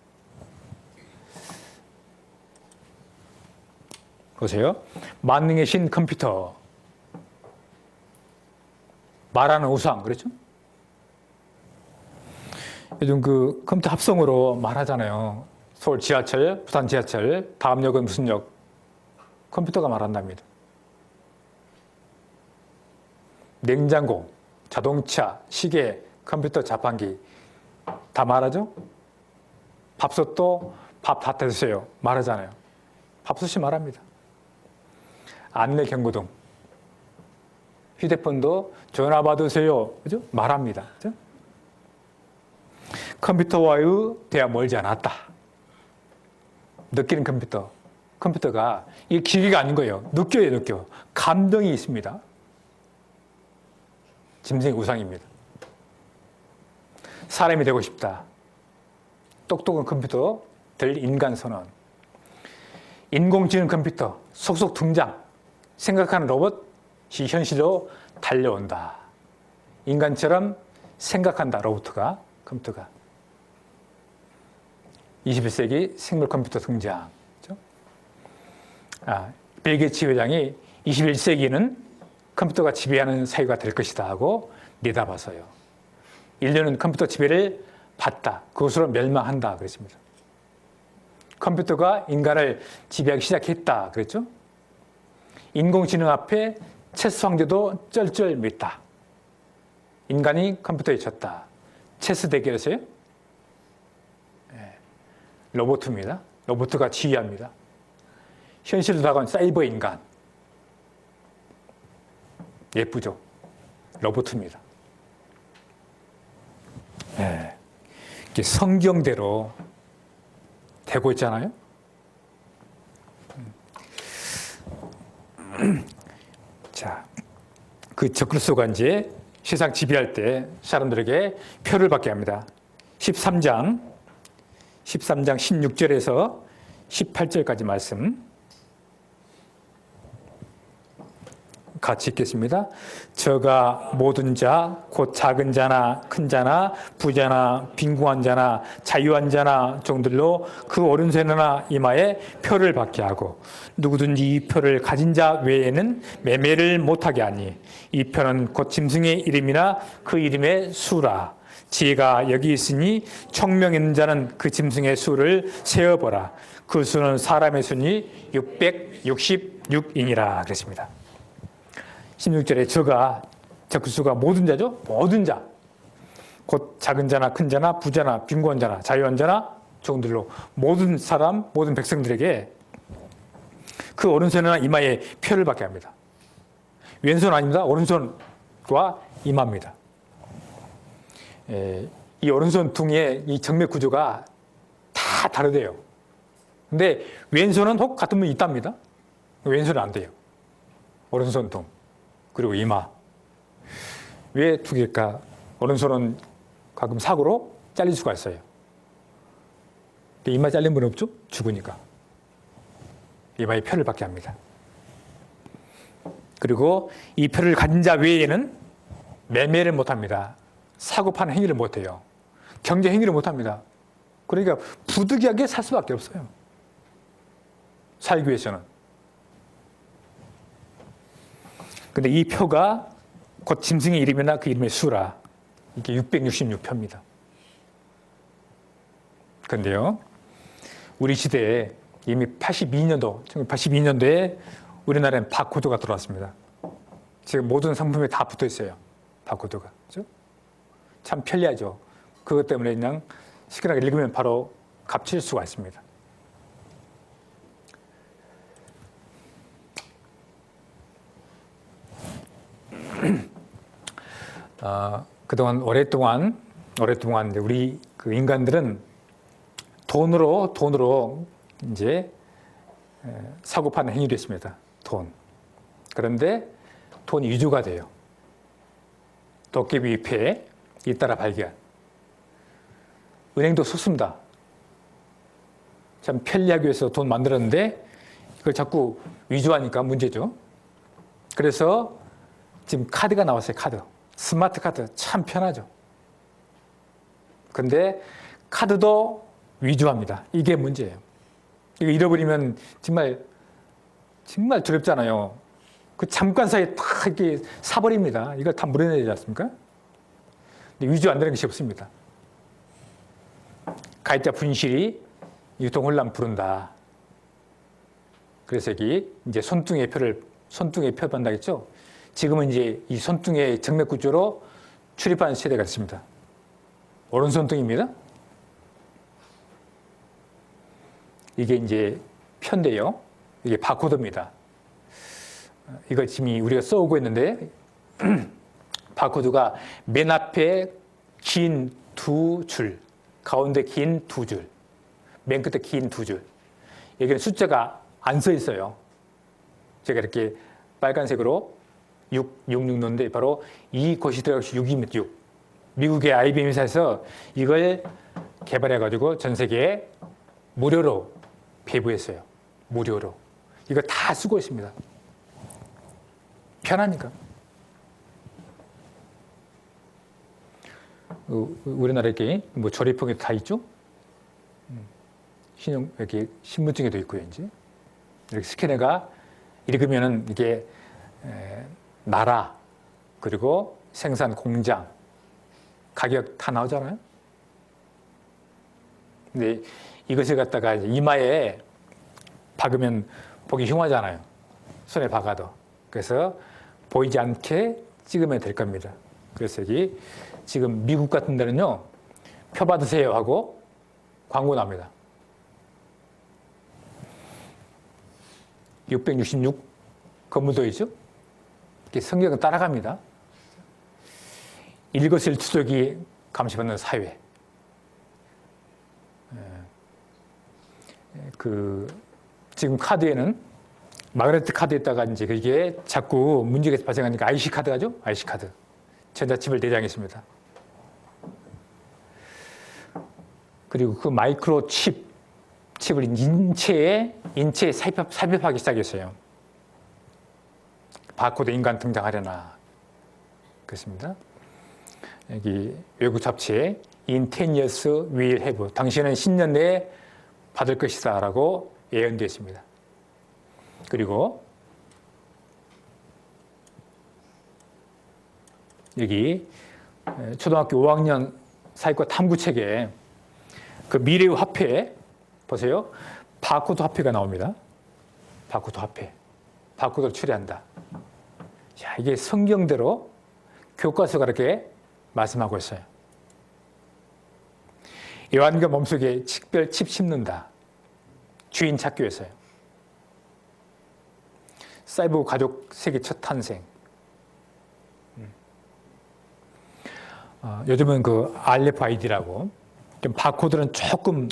보세요. 만능의 신 컴퓨터. 말하는 우상, 그렇죠? 요즘 그 컴퓨터 합성으로 말하잖아요. 서울 지하철, 부산 지하철, 다음 역은 무슨 역. 컴퓨터가 말한답니다. 냉장고, 자동차, 시계, 컴퓨터, 자판기 다 말하죠? 밥솥도 밥 다 드세요. 말하잖아요. 밥솥이 말합니다. 안내 경고등, 휴대폰도 전화 받으세요. 그죠? 말합니다. 그죠? 컴퓨터와의 대화 멀지 않았다. 느끼는 컴퓨터. 컴퓨터가 이게 기계가 아닌 거예요. 느껴요, 느껴. 감정이 있습니다. 짐승의 우상입니다. 사람이 되고 싶다. 똑똑한 컴퓨터 될 인간 선언. 인공지능 컴퓨터 속속 등장. 생각하는 로봇이 현실로 달려온다. 인간처럼 생각한다. 로봇가, 컴퓨터가. 21세기 생물 컴퓨터 등장. 그렇죠? 빌 게이츠 회장이 21세기는 컴퓨터가 지배하는 사회가 될 것이다 하고 내다봐서요. 인류는 컴퓨터 지배를 받다. 그것으로 멸망한다. 그랬습니다. 컴퓨터가 인간을 지배하기 시작했다. 그랬죠? 인공지능 앞에 체스 황제도 쩔쩔맸다. 인간이 컴퓨터에 졌다. 체스 대결에서요? 로봇입니다. 로봇가 지휘합니다. 현실로 다가온 사이버 인간. 예쁘죠? 로봇입니다. 이게 성경대로 되고 있잖아요. 자, 그 적그리스도가 이제 세상 지배할 때 사람들에게 표를 받게 합니다. 13장 16절에서 18절까지 말씀 같이 읽겠습니다. 저가 모든 자, 곧 작은 자나 큰 자나 부자나 빈궁한 자나 자유한 자나 종들로 그 오른손이나 이마에 표를 받게 하고 누구든지 이 표를 가진 자 외에는 매매를 못하게 하니 이 표는 곧 짐승의 이름이나 그 이름의 수라. 지혜가 여기 있으니 청명 있는 자는 그 짐승의 수를 세어보라. 그 수는 사람의 수니 666이니라 그랬습니다. 16절에 저가 적수가 모든 자죠. 모든 자. 곧 작은 자나 큰 자나 부자나 빈곤한 자나 자유한 자나 종들로 모든 사람 모든 백성들에게 그 오른손이나 이마에 표를 받게 합니다. 왼손 아닙니다. 오른손과 이마입니다. 이 오른손 둥의 이 정맥 구조가 다 다르대요. 근데 왼손은 혹 같은 분이 있답니다. 왼손은 안 돼요. 오른손 둥 그리고 이마. 왜 두 개일까? 오른손은 가끔 사고로 잘릴 수가 있어요. 근데 이마 잘린 분 없죠? 죽으니까. 이마에 표를 받게 합니다. 그리고 이 표를 가진 자 외에는 매매를 못합니다. 사고 파는 행위를 못해요. 경제 행위를 못합니다. 그러니까 부득이하게 살 수밖에 없어요. 살기 위해서는. 근데 이 표가 곧 짐승의 이름이나 그 이름의 수라. 이게 666표입니다. 그런데요, 우리 시대에 이미 1982년도에 우리나라엔 바코드가 들어왔습니다. 지금 모든 상품에 다 붙어 있어요. 바코드가. 그렇죠? 참 편리하죠. 그것 때문에 그냥 시원하게 읽으면 바로 값칠 수가 있습니다. 그동안 오랫동안 우리 그 인간들은 돈으로 이제 사고 파는 행위를 했습니다. 돈. 그런데 돈이 위조가 돼요. 도깨비 위패 잇따라 발견. 은행도 속습니다. 참 편리하기 위해서 돈 만들었는데 그걸 자꾸 위조하니까 문제죠. 그래서 지금 카드가 나왔어요. 카드. 스마트 카드 참 편하죠. 근데 카드도 위조합니다. 이게 문제예요. 이거 잃어버리면 정말 두렵잖아요. 그 잠깐 사이에 탁 이렇게 사버립니다. 이거 다 물어내야 되지 않습니까? 근데 위조 안 되는 것이 없습니다. 가입자 분실이 유통혼란 부른다. 그래서 여기 이제 손등에 표 받는다 했죠? 지금은 이제 이 손등의 정맥 구조로 출입하는 세대가 있습니다. 오른손등입니다. 이게 이제 표인데요. 이게 바코드입니다. 이거 지금 우리가 써오고 있는데 바코드가 맨 앞에 긴 두 줄, 가운데 긴 두 줄, 맨 끝에 긴 두 줄. 여기는 숫자가 안 써 있어요. 제가 이렇게 빨간색으로 666 넣는데 바로 이 곳이 들어가서 6입니다. 6. 미국의 IBM 회사에서 이걸 개발해가지고 전 세계에 무료로 배부했어요. 무료로. 이거 다 쓰고 있습니다. 편하니까. 우리나라 이렇게 뭐 조립형이 다 있죠? 신용, 이렇게 신분증에도 있고요, 이제. 이렇게 스캐너가 읽으면은 이게 나라, 그리고 생산 공장, 가격 다 나오잖아요? 근데 이것을 갖다가 이마에 박으면 보기 흉하잖아요. 손에 박아도. 그래서 보이지 않게 찍으면 될 겁니다. 그래서 여기 지금 미국 같은 데는요, 표 받으세요 하고 광고 납니다. 666 건물도이죠? 이렇게 성경은 따라갑니다. 일거수일투족이 감시받는 사회. 지금 카드에는 마그네틱 카드에다가 이제 그게 자꾸 문제가 발생하니까 IC 카드가죠? IC 카드. 전자칩을 내장했습니다. 그리고 그 마이크로 칩을 인체에 삽입하기 시작했어요. 바코드 인간 등장하려나. 그렇습니다. 여기 외국 잡지에 In 10 years we'll have. 당신은 10년 내에 받을 것이다 라고 예언되어 있습니다. 그리고 여기 초등학교 5학년 사회과 탐구책에 그 미래의 화폐 보세요. 바코드 화폐가 나옵니다. 바코드 화폐. 바코드를 처리한다. 자, 이게 성경대로 교과서가 이렇게 말씀하고 있어요. 요한과 몸속에 식별 칩 심는다. 주인 찾기 위해서요. 사이버 가족 세계 첫 탄생. 요즘은 그 RFID라고 좀 바코드는 조금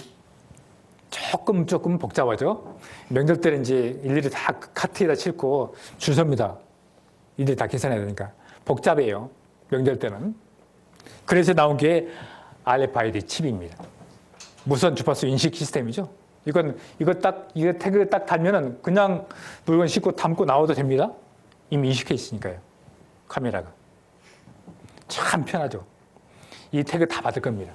복잡하죠. 명절 때는 이제 일일이 다 카트에다 싣고 줄 섭니다. 일일이 다 계산해야 되니까 복잡해요. 명절 때는. 그래서 나온 게 RFID 칩입니다. 무선 주파수 인식 시스템이죠. 이거 태그 딱 달면은 그냥 물건 싣고 담고 나와도 됩니다. 이미 인식해 있으니까요. 카메라가. 참 편하죠. 이 태그 다 받을 겁니다.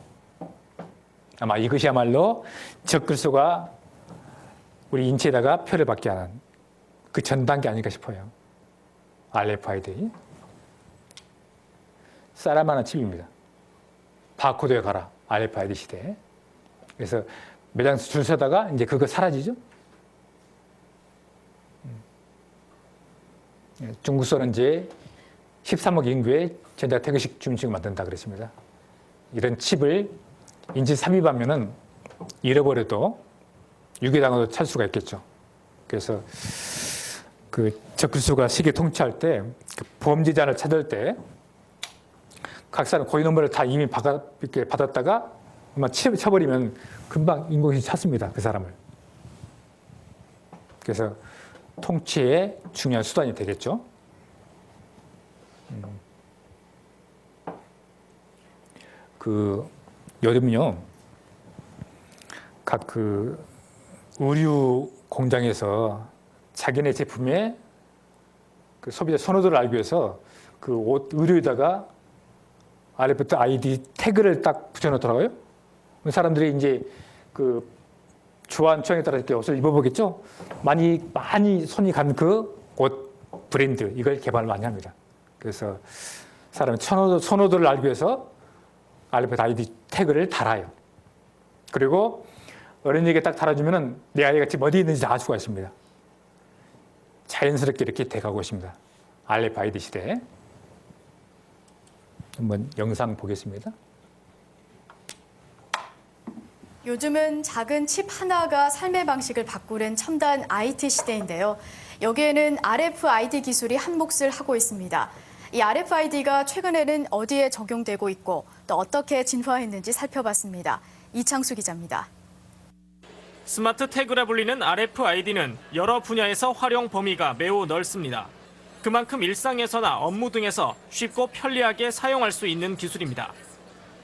아마 이것이야말로 적글소가 우리 인체에다가 표를 받게 하는 그 전 단계 아닐까 싶어요. RFID. 싸라마는 칩입니다. 바코드에 가라. RFID 시대. 그래서 매장에서 줄 서다가 이제 그거 사라지죠. 중국서는 이제 13억 인구의 전자태그식 주민증을 만든다 그랬습니다. 이런 칩을 인지 삽입하면은 잃어버려도 유괴당해도 찾을 수가 있겠죠. 그래서 그 적글소가 세계 통치할 때 그 범죄자를 찾을 때 각 사람 고유 넘버를 다 이미 이렇게 받았다가 아마 쳐버리면 금방 인공지능이 찾습니다. 그 사람을. 그래서 통치의 중요한 수단이 되겠죠. 요즘요, 각 그 의류 공장에서 자기네 제품의 그 소비자 선호도를 알기 위해서 그 옷 의류에다가 RFID 태그를 딱 붙여놓더라고요. 사람들이 이제 그 좋아하는 취향에 따라 이렇게 옷을 입어보겠죠. 많이 손이 간 그 옷 브랜드 이걸 개발 많이 합니다. 그래서 사람의 선호도를 알기 위해서 RFID 태그를 달아요. 그리고 어린이에게 딱 달아주면은 내 아이가 지금 어디 있는지 알 수가 있습니다. 자연스럽게 이렇게 돼가고 있습니다. RFID 시대. 한번 영상 보겠습니다. 요즘은 작은 칩 하나가 삶의 방식을 바꾸는 첨단 IT 시대인데요. 여기에는 RFID 기술이 한 몫을 하고 있습니다. 이 RFID가 최근에는 어디에 적용되고 있고 또 어떻게 진화했는지 살펴봤습니다. 이창수 기자입니다. 스마트 태그라 불리는 RFID는 여러 분야에서 활용 범위가 매우 넓습니다. 그만큼 일상에서나 업무 등에서 쉽고 편리하게 사용할 수 있는 기술입니다.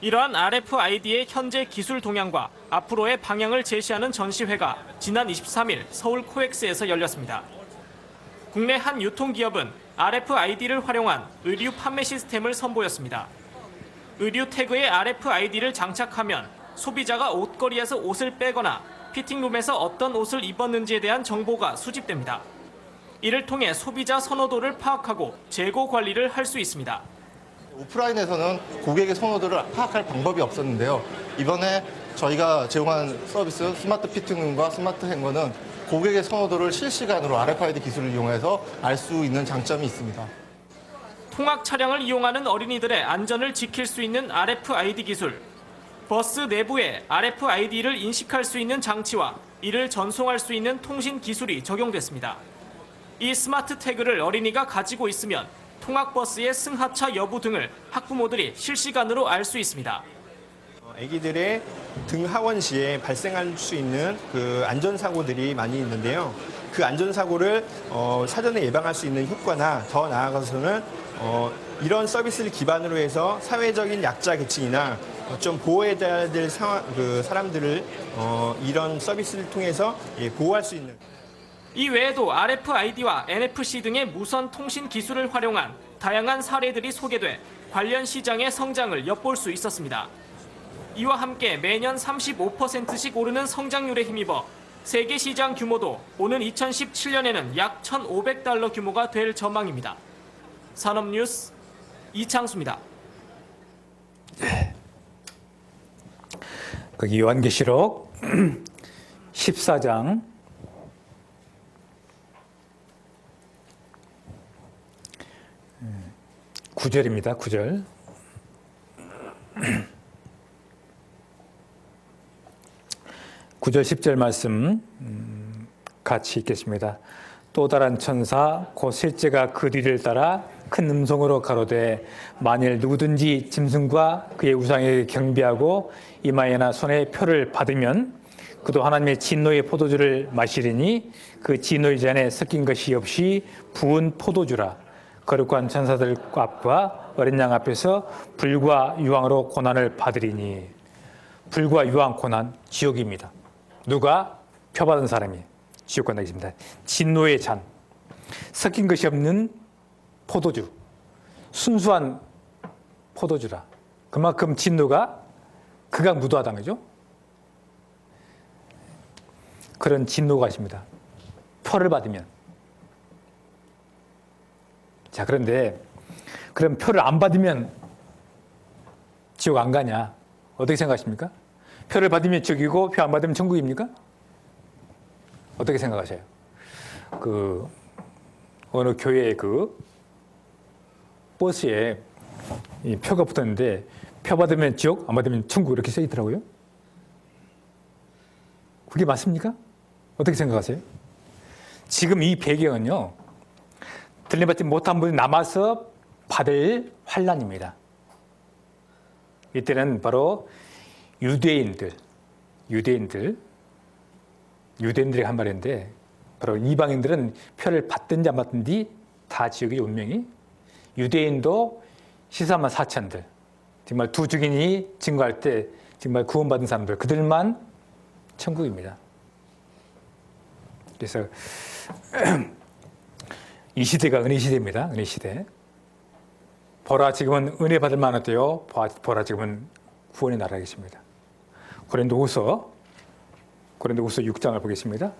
이러한 RFID의 현재 기술 동향과 앞으로의 방향을 제시하는 전시회가 지난 23일 서울 코엑스에서 열렸습니다. 국내 한 유통기업은 RFID를 활용한 의류 판매 시스템을 선보였습니다. 의류 태그에 RFID를 장착하면 소비자가 옷걸이에서 옷을 빼거나 피팅룸에서 어떤 옷을 입었는지에 대한 정보가 수집됩니다. 이를 통해 소비자 선호도를 파악하고 재고 관리를 할 수 있습니다. 오프라인에서는 고객의 선호도를 파악할 방법이 없었는데요. 이번에 저희가 제공한 서비스 스마트 피팅룸과 스마트 행거는 고객의 선호도를 실시간으로 RFID 기술을 이용해서 알 수 있는 장점이 있습니다. 통학 차량을 이용하는 어린이들의 안전을 지킬 수 있는 RFID 기술. 버스 내부에 RFID를 인식할 수 있는 장치와 이를 전송할 수 있는 통신 기술이 적용됐습니다. 이 스마트 태그를 어린이가 가지고 있으면 통학버스의 승하차 여부 등을 학부모들이 실시간으로 알 수 있습니다. 아기들의 등 하원 시에 발생할 수 있는 그 안전사고들이 많이 있는데요. 그 안전사고를 사전에 예방할 수 있는 효과나 더 나아가서는 이런 서비스를 기반으로 해서 사회적인 약자 계층이나 좀 보호해야 될 사람들을 이런 서비스를 통해서 보호할 수 있는. 이 외에도 RFID와 NFC 등의 무선 통신 기술을 활용한 다양한 사례들이 소개돼 관련 시장의 성장을 엿볼 수 있었습니다. 이와 함께 매년 35%씩 오르는 성장률에 힘입어 세계 시장 규모도 오는 2017년에는 약 1,500달러 규모가 될 전망입니다. 산업뉴스 이창수입니다. 거기 요한계시록 14장 9절입니다. 9절. (9절) 10절 말씀 같이 읽겠습니다. 또 다른 천사 곧 셋째가 그 뒤를 따라 큰 음성으로 가로되 만일 누구든지 짐승과 그의 우상에게 경배하고 이마에나 손에 표를 받으면 그도 하나님의 진노의 포도주를 마시리니 그 진노의 잔에 섞인 것이 없이 부은 포도주라. 거룩한 천사들 앞과 어린 양 앞에서 불과 유황으로 고난을 받으리니. 불과 유황 고난, 지옥입니다. 누가? 표받은 사람이 지옥 간다고 했습니다. 진노의 잔, 섞인 것이 없는 포도주, 순수한 포도주라. 그만큼 진노가 그가 무도하다는 거죠. 그런 진노가 있습니다. 표를 받으면. 자, 그런데 그럼 표를 안 받으면 지옥 안 가냐? 어떻게 생각하십니까? 표를 받으면 지옥이고 표 안 받으면 천국입니까? 어떻게 생각하세요? 그 어느 교회의 그 버스에 이 표가 붙었는데 표 받으면 지옥, 안 받으면 천국 이렇게 써 있더라고요. 그게 맞습니까? 어떻게 생각하세요? 지금 이 배경은요, 들림받지 못한 분이 남아서 받을 환난입니다. 이때는 바로 유대인들이 한 말인데, 바로 이방인들은 표를 받든지 안 받든지 다 지옥의 운명이, 유대인도 14만 4천들, 정말 두 증인이 증거할 때 정말 구원받은 사람들, 그들만 천국입니다. 그래서 이 시대가 은혜 시대입니다. 은혜 시대. 보라, 지금은 은혜 받을 만하대요. 보라, 지금은 구원의 나라에 계십니다. 고린도후서 6장을 보겠습니다.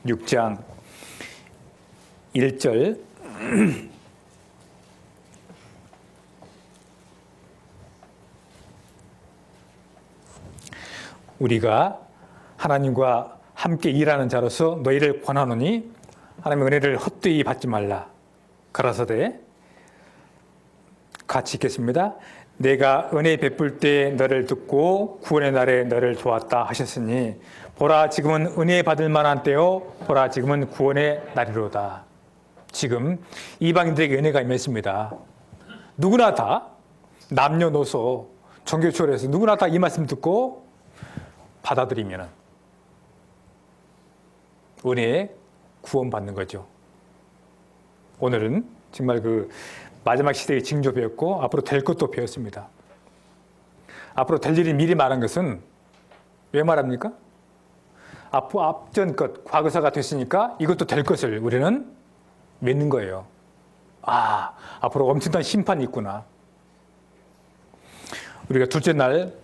(6장) 1절 우리가 하나님과 함께 일하는 자로서 너희를 권하노니 하나님의 은혜를 헛되이 받지 말라. 가라사대 같이 읽겠습니다. 내가 은혜 베풀 때 너를 듣고 구원의 날에 너를 도왔다 하셨으니 보라, 지금은 은혜 받을 만한 때요, 보라, 지금은 구원의 날이로다. 지금 이방인들에게 은혜가 임했습니다. 누구나 다 남녀노소 종교 초월해서 누구나 다 이 말씀 듣고 받아들이면 은혜에 구원받는 거죠. 오늘은 정말 그 마지막 시대의 징조 배웠고 앞으로 될 것도 배웠습니다. 앞으로 될 일이 미리 말한 것은 왜 말합니까? 앞전 것, 과거사가 됐으니까 이것도 될 것을 우리는 믿는 거예요. 아, 앞으로 엄청난 심판이 있구나. 우리가 둘째 날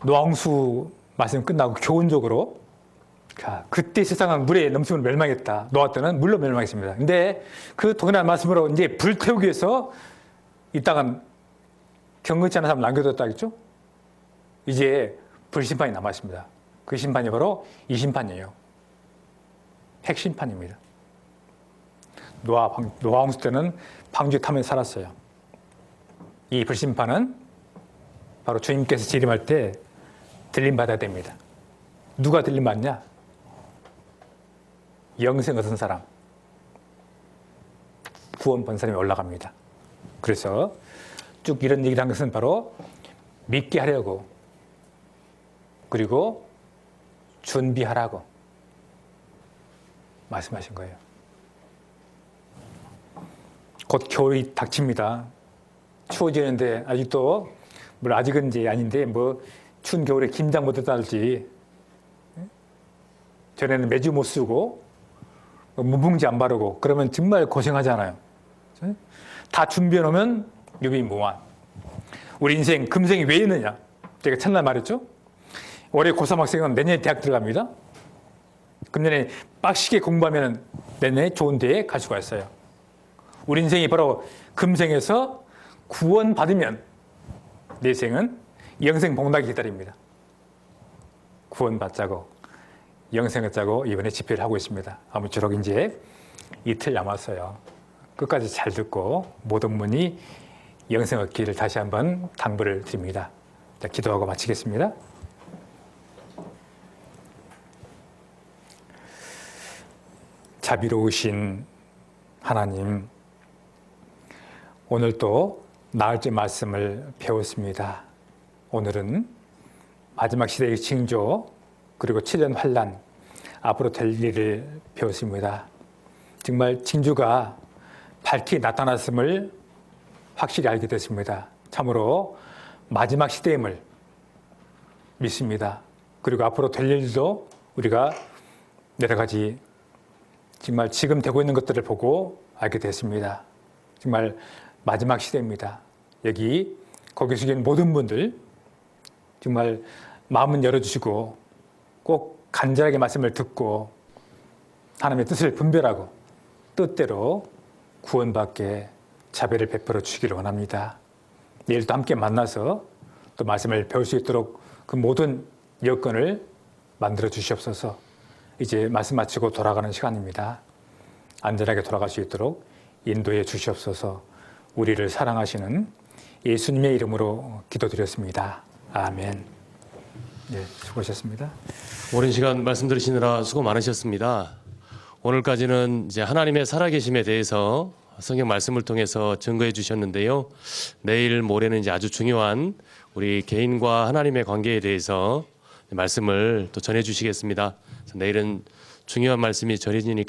노아홍수 말씀 끝나고 교훈적으로, 자, 그때 세상은 물에 넘치면 멸망했다. 노아 때는 물로 멸망했습니다. 근데 그 동일한 말씀으로 이제 불태우기 위해서 이 땅은 경건치 않은 사람 남겨뒀다겠죠? 이제 불심판이 남았습니다. 그 심판이 바로 이 심판이에요. 핵심판입니다. 노아홍수 때는 방주에 타면서 살았어요. 이 불심판은 바로 주님께서 재림할 때 들림받아야 됩니다. 누가 들림받냐? 영생 얻은 사람, 구원 본 사람이 올라갑니다. 그래서 쭉 이런 얘기를 한 것은 바로 믿게 하려고, 그리고 준비하라고 말씀하신 거예요. 곧 겨울이 닥칩니다. 추워지는데 아직도 아직은 이제 아닌데 추운 겨울에 김장 못 했다든지 전에는 매주 못 쓰고 무풍지 안 바르고 그러면 정말 고생하잖아요. 다 준비해 놓으면 유비무환. 우리 인생 금생이 왜 있느냐? 제가 첫날 말했죠. 올해 고3 학생은 내년에 대학 들어갑니다. 금년에 빡시게 공부하면 내년에 좋은 대에 갈 수가 있어요. 우리 인생이 바로 금생에서 구원받으면 내 생은 영생 복락이 기다립니다. 구원받자고 영생을 짜고 이번에 집회를 하고 있습니다. 아무쪼록 이제 이틀 남았어요. 끝까지 잘 듣고 모든 분이 영생 얻기를 다시 한번 당부를 드립니다. 자, 기도하고 마치겠습니다. 자비로우신 하나님, 오늘 또 나흘째 말씀을 배웠습니다. 오늘은 마지막 시대의 징조 그리고 7년 환란 앞으로 될 일을 배웠습니다. 정말 징조가 밝게 나타났음을 확실히 알게 됐습니다. 참으로 마지막 시대임을 믿습니다. 그리고 앞으로 될 일도 우리가 여러 가지 정말 지금 되고 있는 것들을 보고 알게 됐습니다. 정말 마지막 시대입니다. 여기 거기 속에 있는 모든 분들 정말 마음은 열어주시고 꼭 간절하게 말씀을 듣고 하나님의 뜻을 분별하고 뜻대로 구원받게 자비를 베풀어 주기를 원합니다. 내일 또 함께 만나서 또 말씀을 배울 수 있도록 그 모든 여건을 만들어 주시옵소서. 이제 말씀 마치고 돌아가는 시간입니다. 안전하게 돌아갈 수 있도록 인도해 주시옵소서. 우리를 사랑하시는 예수님의 이름으로 기도드렸습니다. 아멘. 네, 수고하셨습니다. 오랜 시간 말씀 들으시느라 수고 많으셨습니다. 오늘까지는 이제 하나님의 살아계심에 대해서 성경 말씀을 통해서 증거해 주셨는데요. 내일 모레는 이제 아주 중요한 우리 개인과 하나님의 관계에 대해서 말씀을 또 전해 주시겠습니다. 내일은 중요한 말씀이 전해지니까